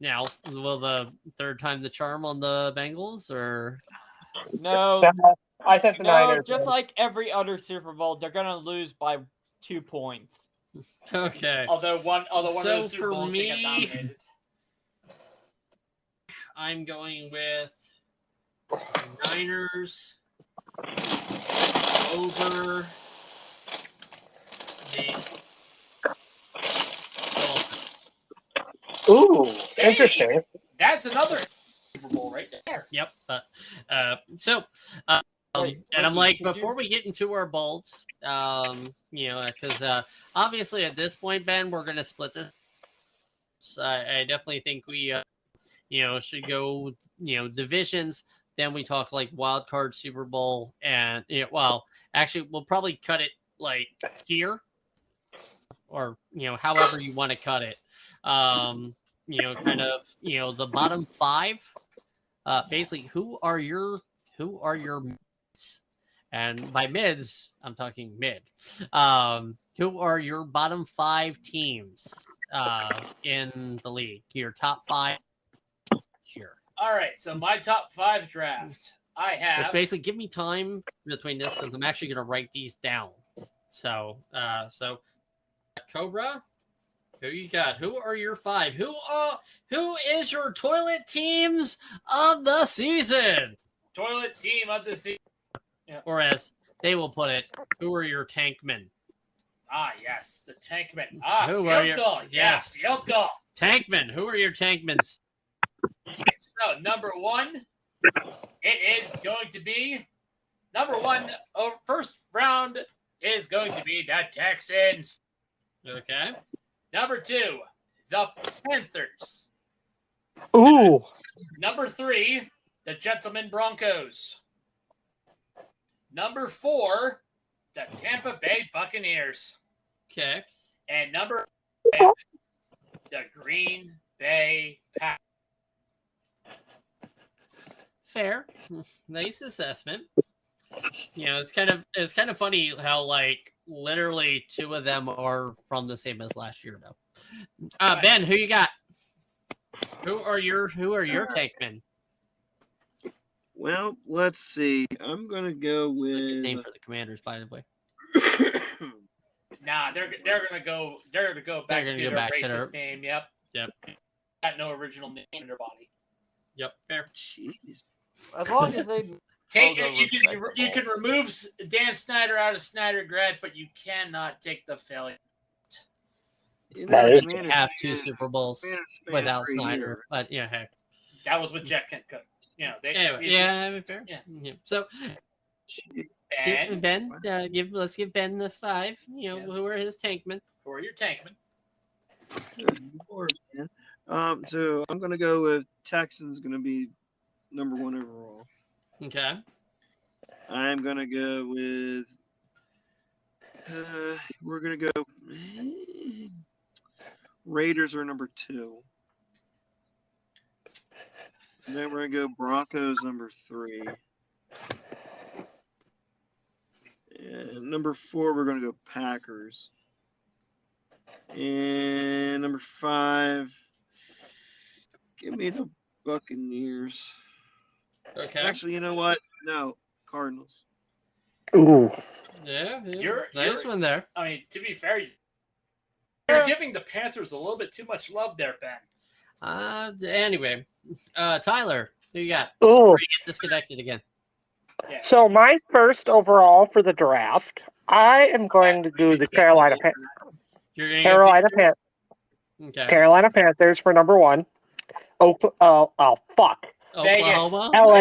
now, will the third time the charm on the Bengals, or No, I think the no, Niners. just win. like every other Super Bowl, they're going to lose by 2 points. okay? Although one of So those Super for Bowls they got me- dominated. I'm going with Niners over the Dolphins. Ooh, interesting. That's another Super Bowl right there. Yep. Wait, And I'm wait, like, did you- before we get into our bolts, because obviously at this point, Ben, we're gonna split this. So I definitely think we, should go, divisions. Then we talk like wild card Super Bowl, and actually, we'll probably cut it like here, or however you want to cut it. Kind of, the bottom 5. Basically, who are your mids? And by mids, I'm talking mid. Who are your bottom 5 teams in the league? Your top 5 this year. All right, so my top 5 draft. I Which have basically give me time between this because I'm actually going to write these down. So Cobra, who you got? Who are your 5? Who is your toilet teams of the season? toilet team of the season. Or as they will put it, who are your tankmen? Ah, yes, the Tankman. Who are field your- goal. Yes, yes. field goal. Tankmen. Who are your tankmen? So number 1, it is going to be number 1. First round is going to be the Texans. Okay. Number 2, the Panthers. Ooh, Number 3, the Gentlemen Broncos. Number 4, the Tampa Bay Buccaneers. Okay. And number 5, the Green Bay Packers. Fair. Nice assessment. You know, it's kind of funny how like literally 2 of them are from the same as last year though. Ben, who you got? Who are your takemen? Well, let's see. I'm gonna go Name with. for the Commanders, by the way. Nah, they're gonna go back gonna to go their back to racist their- name. Yep. Yep. Got no original name in their body. Yep. Fair. Jeez. As long as they Take Logo you can respectable. remove Dan Snyder out of Snyder Grad, but you cannot take the failure. You That know, is- Commanders Have fans- 2 Super Bowls Commanders fans without are Snyder, here. but yeah, heck. That was with Jet Kent Cook. You know, they Anyway, yeah, I mean, fair. Yeah. So Jeez. And Ben, let's give Ben the 5. You know, Yes. who are his tankmen? who are your tankmen? Good Lord, man. So I'm gonna go with Texans. Gonna be number 1 overall. Okay. I'm gonna go with. We're gonna go. Raiders are number 2. And then we're gonna go Broncos number 3. And number 4, we're gonna go Packers. And number 5, give me the Buccaneers. Okay. Actually, you know what? No, Cardinals. Ooh. Yeah. You're- Nice one there. I mean, to be fair, you're giving the Panthers a little bit too much love there, Ben. Anyway, Tyler, who you got? Ooh. Before you get disconnected again. Yeah. So my first overall for the draft, I am going to do the Carolina Panthers. You're gonna Carolina Carolina Panthers for number 1. Fuck. Oklahoma. LA.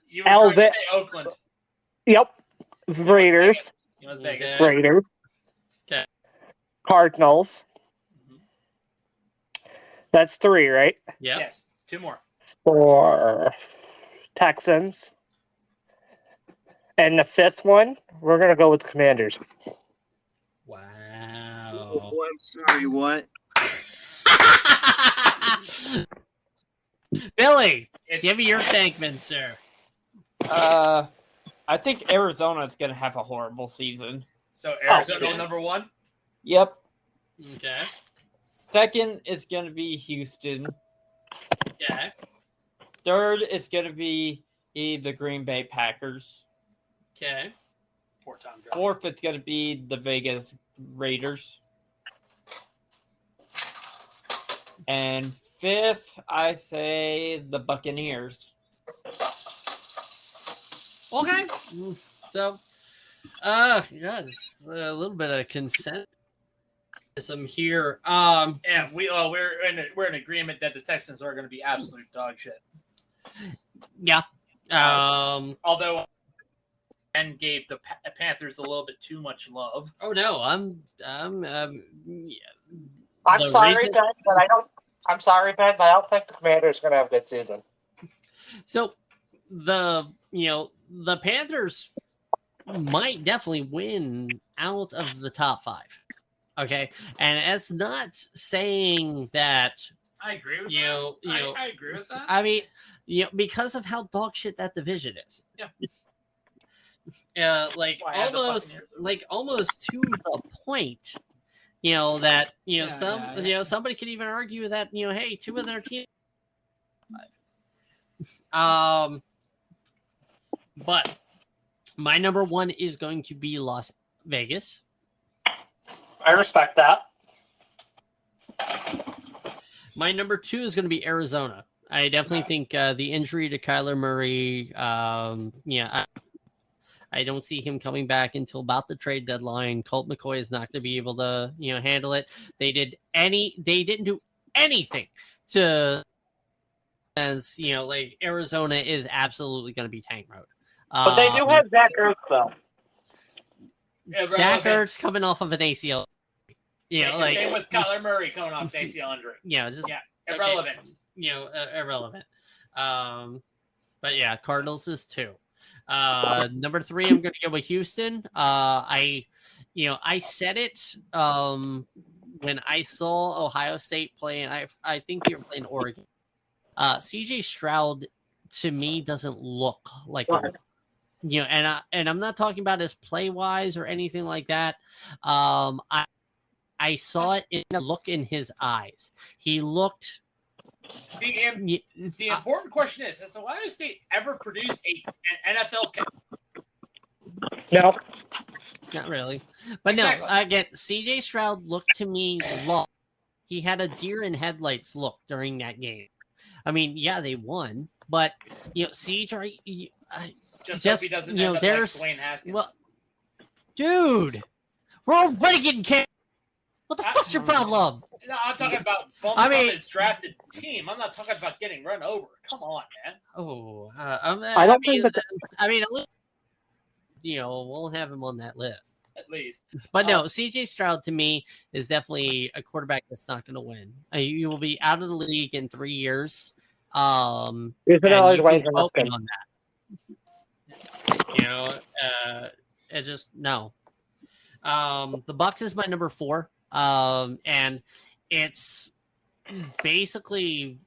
You were trying to Elvis. say Oakland. Yep. Raiders. It was Vegas. Okay. Raiders. Okay. Cardinals. Mhm. That's 3, right? Yep. Yes. 2 more. 4 Texans. And the 5th one, we're going to go with Commanders. Wow. Oh, I'm sorry, what? Billy, It's, give me your tankman, sir. I think Arizona is going to have a horrible season. so Arizona yeah. number 1. Yep. Okay. Second is going to be Houston. Okay. Third is going to be the Green Bay Packers. Okay. Poor Tom Gross. Fourth is going to be the Vegas Raiders. And fifth, I say the Buccaneers. Okay. So, yeah, it's a little bit of consensus here. And we're in agreement that the Texans are going to be absolute dog shit. Yeah. Although Ben gave the Panthers a little bit too much love. Oh no, I'm yeah. I'm The sorry, reason- Ben, but I don't. I'm sorry, Ben, but I don't think the Commanders are going to have a good season. So the Panthers might definitely win out of the top 5. Okay, and it's not saying that I agree with I agree with that. I mean, because of how dog shit that division is. Yeah. Like That's why I have the almost to the point, that Yeah. somebody could even argue that hey, 2 of their teams. But my number 1 is going to be Las Vegas. I respect that. My number 2 is going to be Arizona. I definitely think the injury to Kyler Murray, I don't see him coming back until about the trade deadline. Colt McCoy is not going to be able to, handle it. They didn't do anything to, as like Arizona is absolutely going to be tank mode. But they do have Zach Ertz, though. Zach Ertz coming off of an ACL. Same with Kyler Murray coming off ACL injury. Just Yeah, irrelevant. irrelevant. But yeah, Cardinals is 2. Number 3, I'm going to go with Houston. I said it when I saw Ohio State playing. I think you were playing Oregon. CJ Stroud to me doesn't look like a, and I'm not talking about his play wise or anything like that. I saw it in the look in his eyes. He looked. The important question is: has Ohio State ever produced an NFL No. Not really. But Exactly. no, again, CJ Stroud looked to me lost. He had a deer in headlights look during that game. I mean, yeah, they won, but CJ, Just Just, hope he doesn't you know, end up there's- like Dwayne Haskins. well, dude, we're already getting kicked. What the fuck's your problem? No, I'm talking about bumps I mean- on his drafted team. I'm not talking about getting run over. Come on, man. Oh, I don't think that. I mean, at least, we'll have him on that list. At least. But no, CJ Stroud to me is definitely a quarterback that's not going to win. You will be out of the league in 3 years. He's And another you Dwayne can quote me Haskins. on that. It's just no. The Bucks is my number 4. And it's basically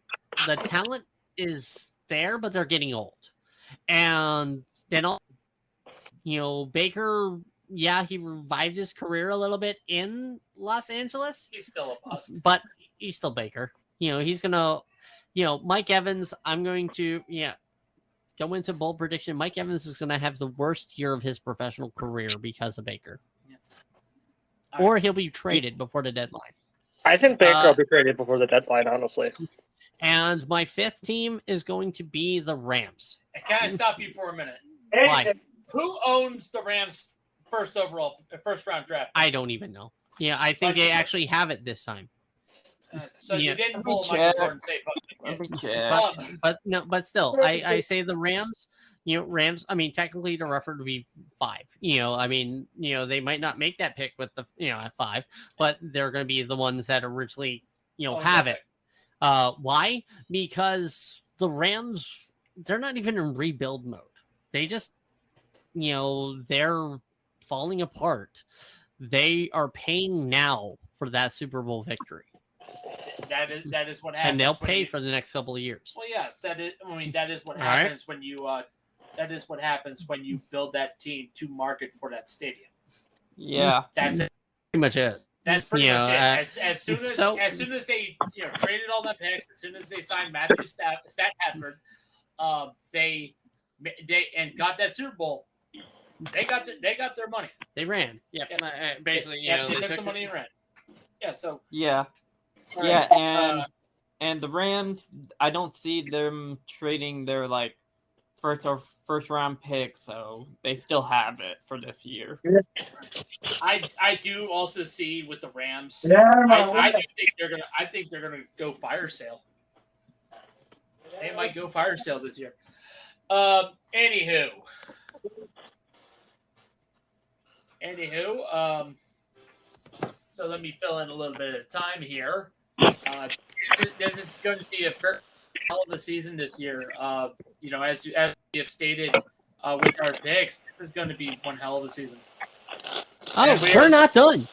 the talent is there, but they're getting old. And then Baker, yeah, he revived his career a little bit in Los Angeles, He's still a bust. but he's still Baker. He's gonna, Mike Evans. I'm going to, go into bold prediction. Mike Evans is gonna have the worst year of his professional career because of Baker, or he'll be traded before the deadline. I think Baker will be traded before the deadline, honestly. Mm-hmm. And my 5th team is going to be the Rams. And can I stop you for a minute? Why? Who owns the Rams' first round draft? I don't even know. Yeah, I think they actually have it this time. So Yeah. you didn't pull Let me Michael check. Jordan and say fuck Let me it. check. But still, I say the Rams. Rams. I mean, technically, the record would be 5. I mean, they might not make that pick with the at 5, but they're going to be the ones that originally have it. Why? Because the Rams, they're not even in rebuild mode. They just, they're falling apart. They are paying now for that Super Bowl victory, That is what happens. and they'll when pay you- for the next couple of years. Well, yeah, that is. I mean, that is what All right. happens when you. That is what happens when you build that team to market for that stadium. Yeah. That's it. Pretty much it. That's pretty Yeah, much it. As soon as they traded all that picks, as soon as they signed Matthew Stafford, they and got that Super Bowl. They got their money. They ran. Yeah, basically, they took the money and ran. Yeah. So. Yeah. all Yeah, right, and the Rams, I don't see them trading their first round pick, so they still have it for this year. I do also see with the Rams. I think they're gonna go fire sale. They might go fire sale this year. Anywho, so let me fill in a little bit of time here. This is going to be a hell of a season this year. As we have stated with our picks, this is going to be one hell of a season. Oh, And we're not done.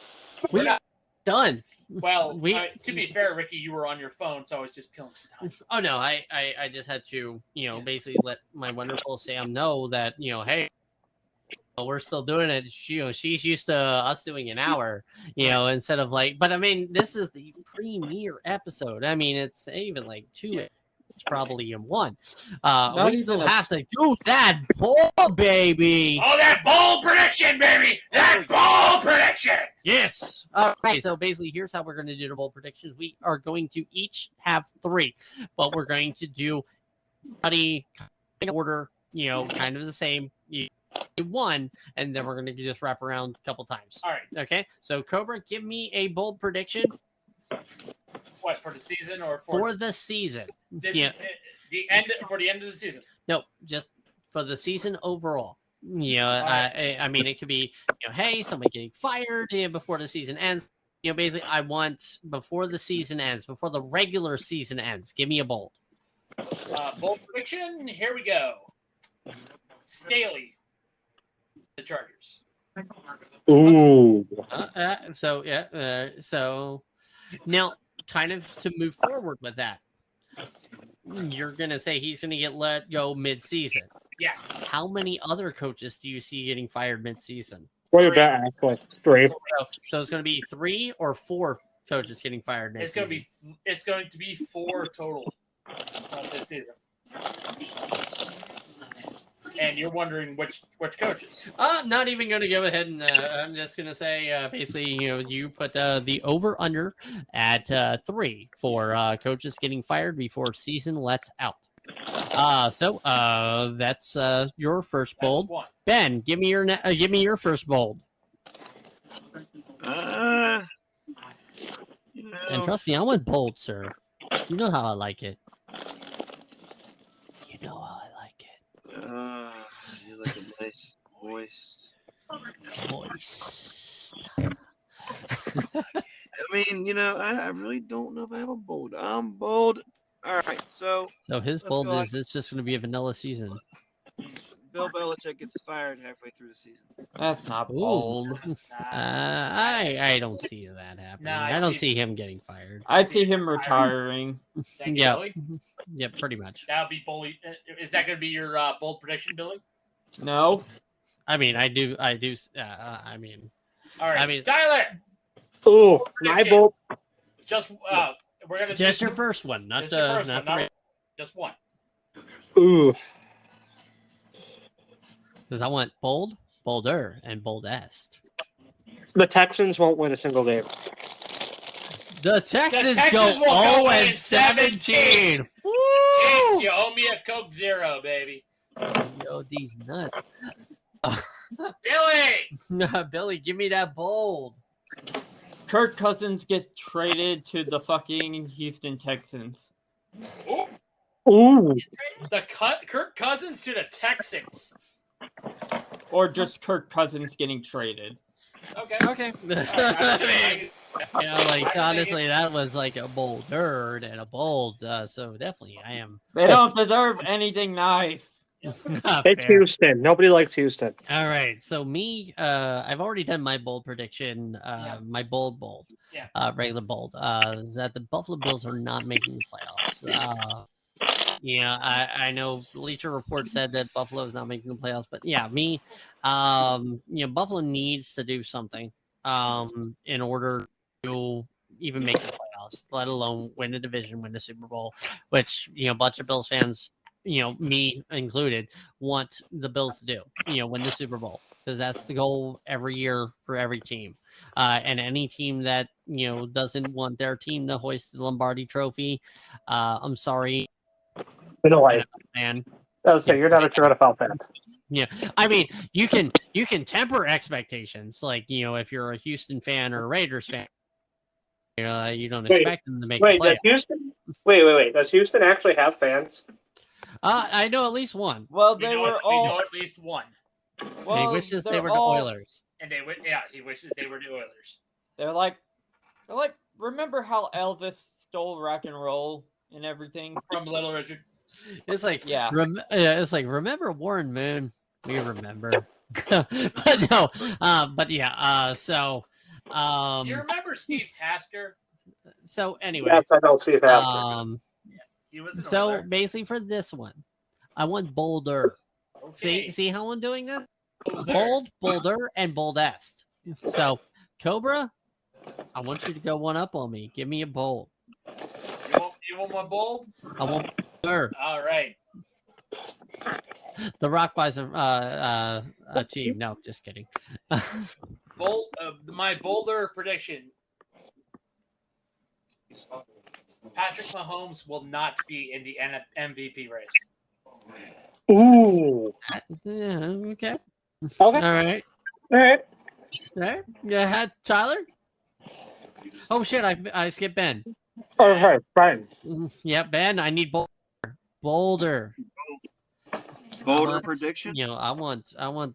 We're We're not- done. Well, We- to be fair, Ricky, you were on your phone, so I was just killing some time. Oh no, I just had to, basically let my wonderful Sam know that, hey, we're still doing it. She's used to us doing an hour, instead of but I mean, this is the premiere episode. I mean, it's even 2. It's probably in 1. We still have to do that ball, baby. Oh, that ball prediction, baby! That ball prediction! Yes. All right. So basically, here's how we're going to do the bowl predictions. We are going to each have 3, but we're going to do in order, kind of the same. You do 1, and then we're going to just wrap around a couple times. All right. Okay. So Cobra, give me a bold prediction What, for the season or for the season. this Yeah. is the end for the end of the season? No, just for the season overall. I mean, it could be, hey, somebody getting fired before the season ends. Basically, I want before the season ends, before the regular season ends. Give me a bold. Bold prediction. Here we go. Staley, the Chargers. Ooh. So now, kind of to move forward with that, you're gonna say he's gonna get let go mid-season. Yes. How many other coaches do you see getting fired mid-season? What did that act like? 3. So it's gonna be 3 or 4 coaches getting fired It's mid-season. going to be 4 total this season. And you're wondering which coaches? I'm not even going to go ahead and I'm just going to say basically, you put the over under at 3 for coaches getting fired before season lets out. So that's your first bold. That's one. Ben, give me your first bold. And trust me, I went bold, sir. You know how I like it. You know how I like it. You like a nice voice. Voice. I mean, I really don't know if I have a bold. I'm bold. All right, so So his Let's bold go is it's just going to be a vanilla season. Bill Belichick gets fired halfway through the season. That's not Ooh. bold. I don't see that happening. No, I don't see him getting fired. I see him retiring. Thank you, Yeah. Billy. Yeah, pretty much. That would be bully. Is that going to be your bold prediction, Billy? No. I mean, I mean, All right, I mean- Tyler. Ooh, my bold. Just we're gonna just your first one, not just your first not one, three. just one. Ooh. Because I want bold, bolder, and boldest. The Texans won't win a single game. The Texans, Texans go will go 0-17. Jinx, Woo! you owe me a Coke Zero, baby. Yo, these nuts. Billy. Billy, give me that bold. Kirk Cousins gets traded to the fucking Houston Texans. Ooh, Ooh. Kirk Cousins to the Texans. Or just Kirk Cousins getting traded. Okay. Okay. I Honestly, that was like a bold nerd and a bold. So definitely, I am. They don't deserve anything nice. It's Fair. Houston. Nobody likes Houston. All right. So me, I've already done my bold prediction. My bold. Yeah. Regular bold. Is that the Buffalo Bills are not making the playoffs. I know Bleacher Report said that Buffalo is not making the playoffs, but yeah, me, Buffalo needs to do something in order to even make the playoffs, let alone win the division, win the Super Bowl, which, a bunch of Bills fans, me included, want the Bills to do, win the Super Bowl, because that's the goal every year for every team. And any team that, doesn't want their team to hoist the Lombardi trophy, I'm sorry, You know what? man. I would say you're not a true NFL fan. I mean, you can temper expectations, like, if you're a Houston fan or a Raiders fan, you don't expect them to make the Wait, playoffs. does Houston? Wait. Does Houston actually have fans? I know at least one. Well, We they know, were we know all. at least one, Well, He wishes they they're were all- the Oilers. and he wishes they were the Oilers. They're like, remember how Elvis stole rock and roll and everything? From Little Richard. It's like, Yeah. it's like, remember Warren Moon? We remember. But no, but yeah, so You remember Steve Tasker? so anyway, Yes, I don't see that. He was an so Oiler. basically for this one, I want bolder. Okay. See how I'm doing this? Older. Bold, bolder, and boldest. So, Cobra, I want you to go one up on me. Give me a bold. You want my bold? I want bolder. All right. The Rock buys a team. No, just kidding. Bold. My bolder prediction: Patrick Mahomes will not be in the MVP race. Ooh. Yeah, okay. Okay. All right. All right. All right. Yeah, Tyler? Oh, shit. I skipped Ben. Okay. Fine. Yeah, Ben, I need bolder. Bolder want- prediction? I want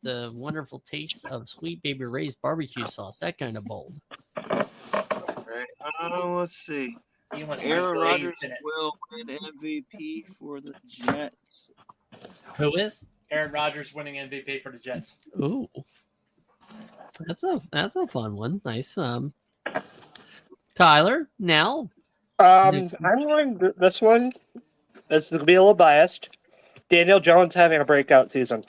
the wonderful taste of Sweet Baby Ray's barbecue sauce. That kind of bold. Right. Let's see. He wants Aaron to be Rodgers glazed in it. will win MVP for the Jets. Who is? Aaron Rodgers winning MVP for the Jets. Ooh, that's a fun one. Nice. Tyler, now I'm going this one. This is going to be a little biased. Daniel Jones having a breakout season.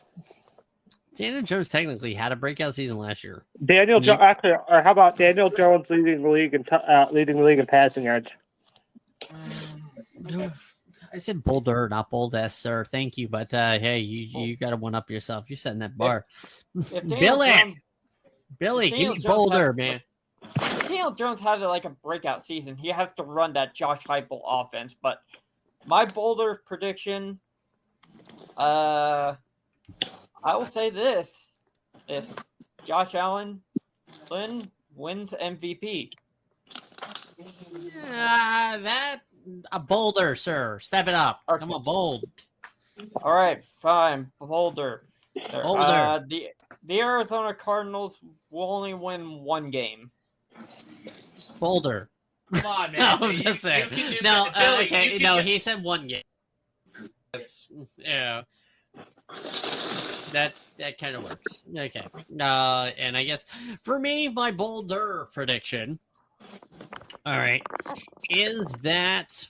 Daniel Jones technically had a breakout season last year. Daniel You- Jones, actually, or how about Daniel Jones leading the league in passing yards? I said bolder, not bold S, sir. Thank you, but hey, you got to one up yourself. You're setting that bar. If Daniel Billy, Jones, Billy, if give Daniel me Jones bolder, had- man. if Daniel Jones had like a breakout season, he has to run that Josh Heupel offense. But my bolder prediction, I will say this: if Josh Allen wins MVP, That a boulder, sir. Step it up. Okay. Come on, bold. all right, fine, bolder. Bolder. The Arizona Cardinals will only win one game. Boulder. Come on, man. No, I'm You- just saying. you can do No, that. Billy, okay. you No, can- he said one game. Yeah. That kind of works. Okay. And I guess for me, my bolder prediction, all right, is that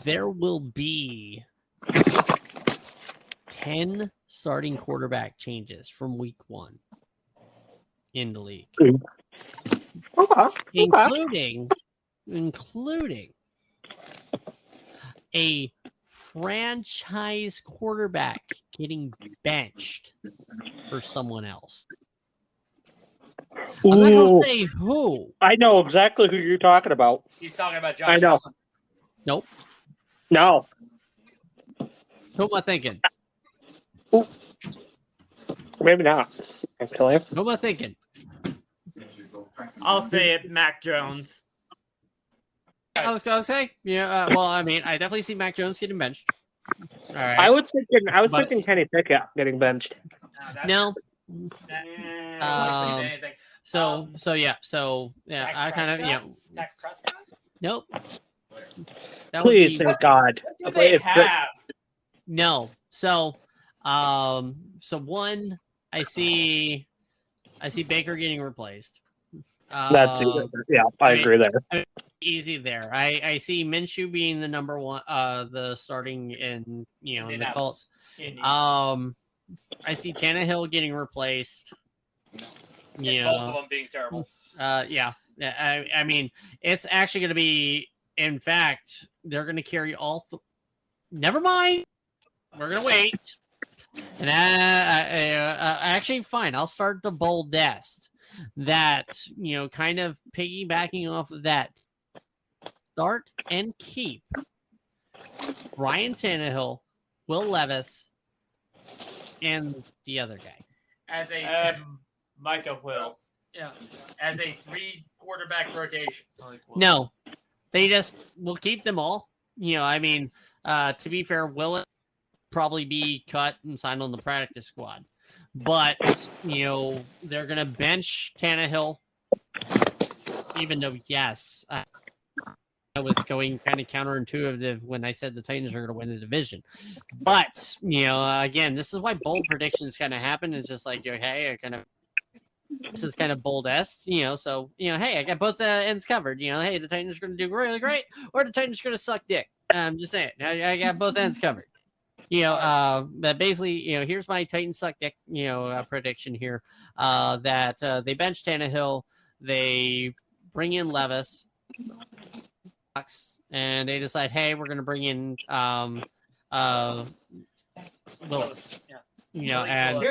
there will be 10 starting quarterback changes from week 1 in the league, including a franchise quarterback getting benched for someone else. I'm not Ooh, gonna say who. I know exactly who you're talking about. He's talking about Josh I know. Allen. Nope. No. Who am I thinking? Maybe not. Actually. Who am I thinking? I'll say it, Mac Jones. I was gonna say, yeah. Well, I mean, I definitely see Mac Jones getting benched. All right. I was But- thinking Kenny Pickett getting benched. No. That- anything. So yeah. Dak I kind of Prescott? Dak Prescott? Nope. That would Please, be- thank God. What do they If- have? No. So one, I see Baker getting replaced. That's yeah, I agree there. Easy there. I see Minshew being the number one, the starting in in the Colts. I see Tannehill getting replaced. And both of them being terrible. Yeah. I mean, it's actually going to be. In fact, they're going to carry all. Never mind. We're going to wait. And actually, fine. I'll start the boldest. That kind of piggybacking off of that. Start and keep Ryan Tannehill, Will Levis, and the other guy. As a Micah Wills. as a 3 quarterback rotation. No, they just will keep them all. I mean, to be fair, will it probably be cut and signed on the practice squad? But they're gonna bench Tannehill, even though yes, I was going kind of counterintuitive when I said the Titans are going to win the division. But again, this is why bold predictions kind of happen. It's just like hey, this is kind of bold-esque, so, hey, I got both ends covered. Hey, the Titans are going to do really great, or the Titans are going to suck dick. I'm just saying. I got both ends covered. But basically, here's my Titans suck dick, prediction here. That they bench Tannehill, they bring in Levis, and they decide, hey, we're going to bring in Willis. Yeah. And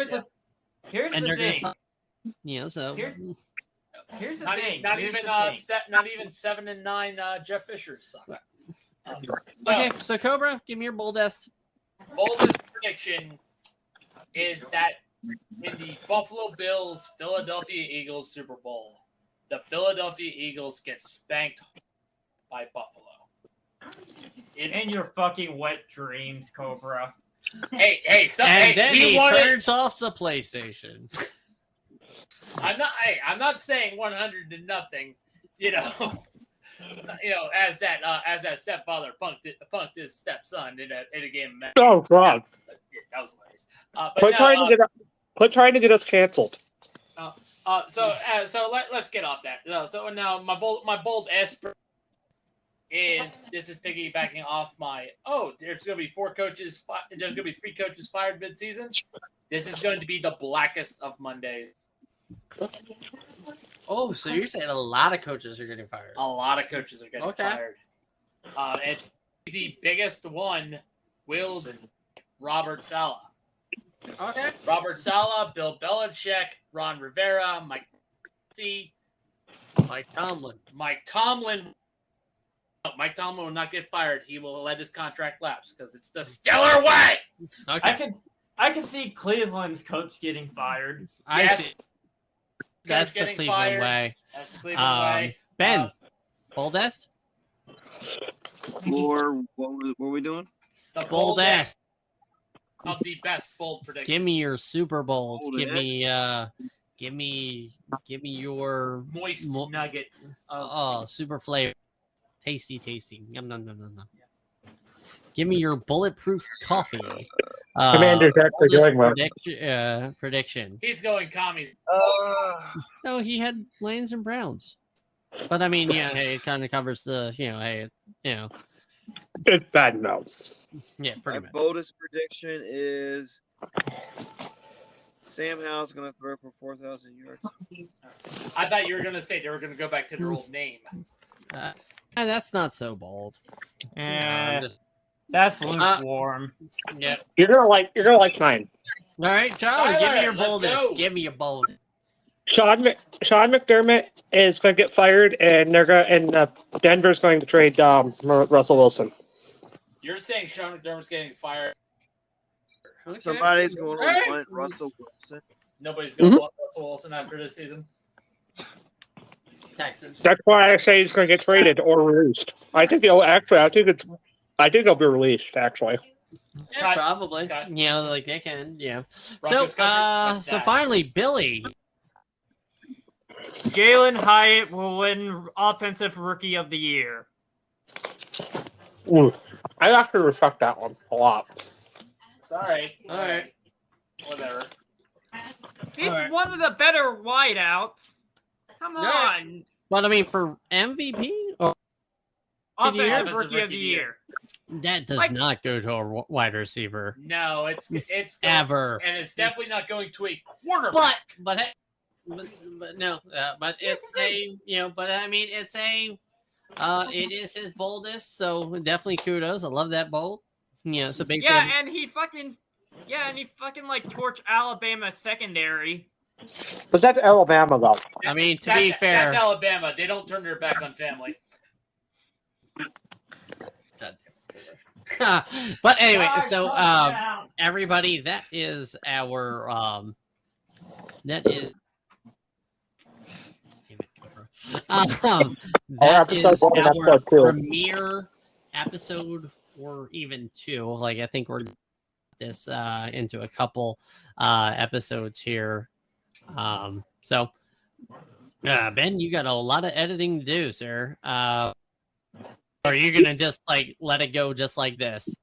Here's and the they're going to thing. suck. So Here's the Not, thing. not Here's even the thing. not even 7 and 9 Jeff Fisher suck. okay, so Cobra, give me your boldest. Boldest prediction is that in the Buffalo Bills Philadelphia Eagles Super Bowl, the Philadelphia Eagles get spanked by Buffalo. In your fucking wet dreams, Cobra. Hey, And then he he won it. turns off the PlayStation. I'm not saying 100 to nothing. You know, as that stepfather punked his stepson in a game of Madden. Oh God! That was hilarious. But Quit trying to get us canceled. So let's get off that. So now my bold S is piggybacking off my there's going to be 4 coaches. There's going to be 3 coaches fired midseason. This is going to be the blackest of Mondays. Oh, so you're saying a lot of coaches are getting fired? A lot of coaches are getting fired. And the biggest one will be Robert Saleh. Okay. Robert Saleh, Bill Belichick, Ron Rivera, Mike Tomlin. Mike Tomlin will not get fired. He will let his contract lapse because it's the stellar way. Okay. I can see Cleveland's coach getting fired. Yes. That's the getting Cleveland fired. way. That's the Cleveland way. Ben, boldest? Or what were we doing? The Boldest. of the best bold predictions. Give me your super bold. Boldest. Give me your moist nugget. super flavor. Tasty. Yum, nom, nom, nom, nom. Give me your bulletproof coffee. Commander's actually doing well. Prediction. He's going commies. No, he had Lions and Browns. But I mean, yeah, hey, it kind of covers the, It's bad no. Yeah, pretty My much. boldest prediction is Sam Howell's going to throw for 4,000 yards. I thought you were going to say they were going to go back to their old name. That's not so bold. That's lukewarm. Yeah. You're gonna like mine. All right, Charlie, give me your let's boldest. go. Give me your bold. Sean McDermott is going to get fired, and Denver's going to trade Russell Wilson. You're saying Sean McDermott's getting fired. Okay. Somebody's going to Hey! want Russell Wilson. Nobody's going to want Russell Wilson after this season. Texans. That's why I say he's going to get traded or released. I think he'll be released. Actually, Yeah, Cut. probably. Cut. Like they can. Yeah. Broncos country. So finally, Billy. Jalen Hyatt will win Offensive Rookie of the Year. Ooh, I actually respect that one a lot. It's all right. All right. Whatever. He's Alright. one of the better wideouts. Come Alright. on. But I mean, for MVP, or Offensive Offensive Rookie of the Year. that does Like- not go to a wide receiver No, it's going, ever. and it's definitely not going to a quarterback. But no. But it's a But I mean, it's a. It is his boldest, so definitely kudos. I love that bold. So basically, And he fucking like torched Alabama secondary. But that's Alabama, though. I mean, to be fair, that's Alabama. They don't turn their back on family. but anyway, so Touchdown. everybody, that is our that is that is episode one and our episode two. premiere episode, or even 2. Like I think we're this into a couple episodes here. So Ben, you got a lot of editing to do, sir. Or are you gonna just like let it go just like this?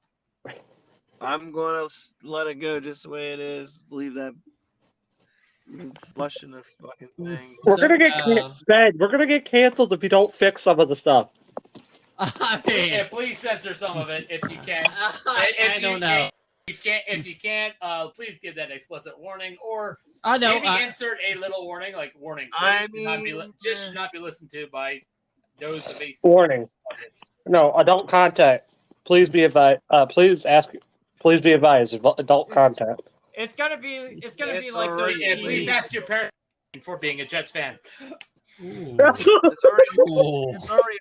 I'm going to let it go just the way it is. Leave that flushing the fucking thing. We're So, gonna get Ben. We're gonna get canceled if you don't fix some of the stuff. I mean, Yeah, please censor some of it if you can. I don't know. If you can't, please give that explicit warning, or I know. maybe insert a little warning, like warning. This should not be listened to by those of a Warning: audience. no adult content. Please be advised. Please be advised. Adult content. It's gonna be It's like already- those. Yeah, please teams- ask your parents for being a Jets fan. Ooh. It's already, Ooh. it's already,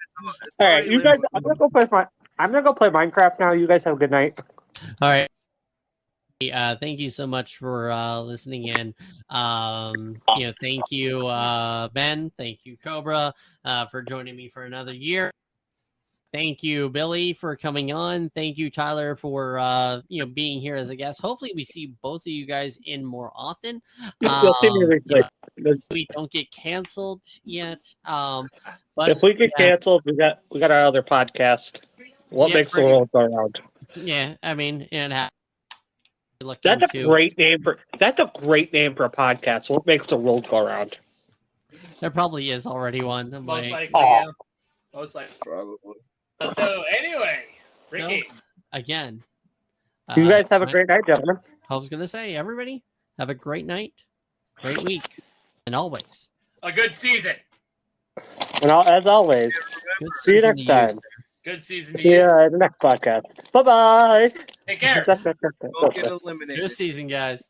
All right, you guys. I'm gonna go play Minecraft now. You guys have a good night. All right. Thank you so much for listening in. Thank you, Ben. Thank you, Cobra, for joining me for another year. Thank you, Billy, for coming on. Thank you, Tyler, for being here as a guest. Hopefully, we see both of you guys in more often. You'll see me weekly. we don't get canceled yet. But If we get yeah, canceled, we got our other podcast. What Yeah, makes the pretty- world go round? yeah, I mean, look That's a into. great name for a podcast. What makes the world go round? There probably is already one. I'm Most like, likely, Aw. yeah. Most likely. Probably. So anyway, Ricky. again. You guys have a I great night, gentlemen. was gonna say, everybody have a great night, great week, and always A good season. And as always, good see you season next to you, time. Good season to See you. you in the next podcast. Bye bye. Take care. Don't get eliminated. Good season, guys.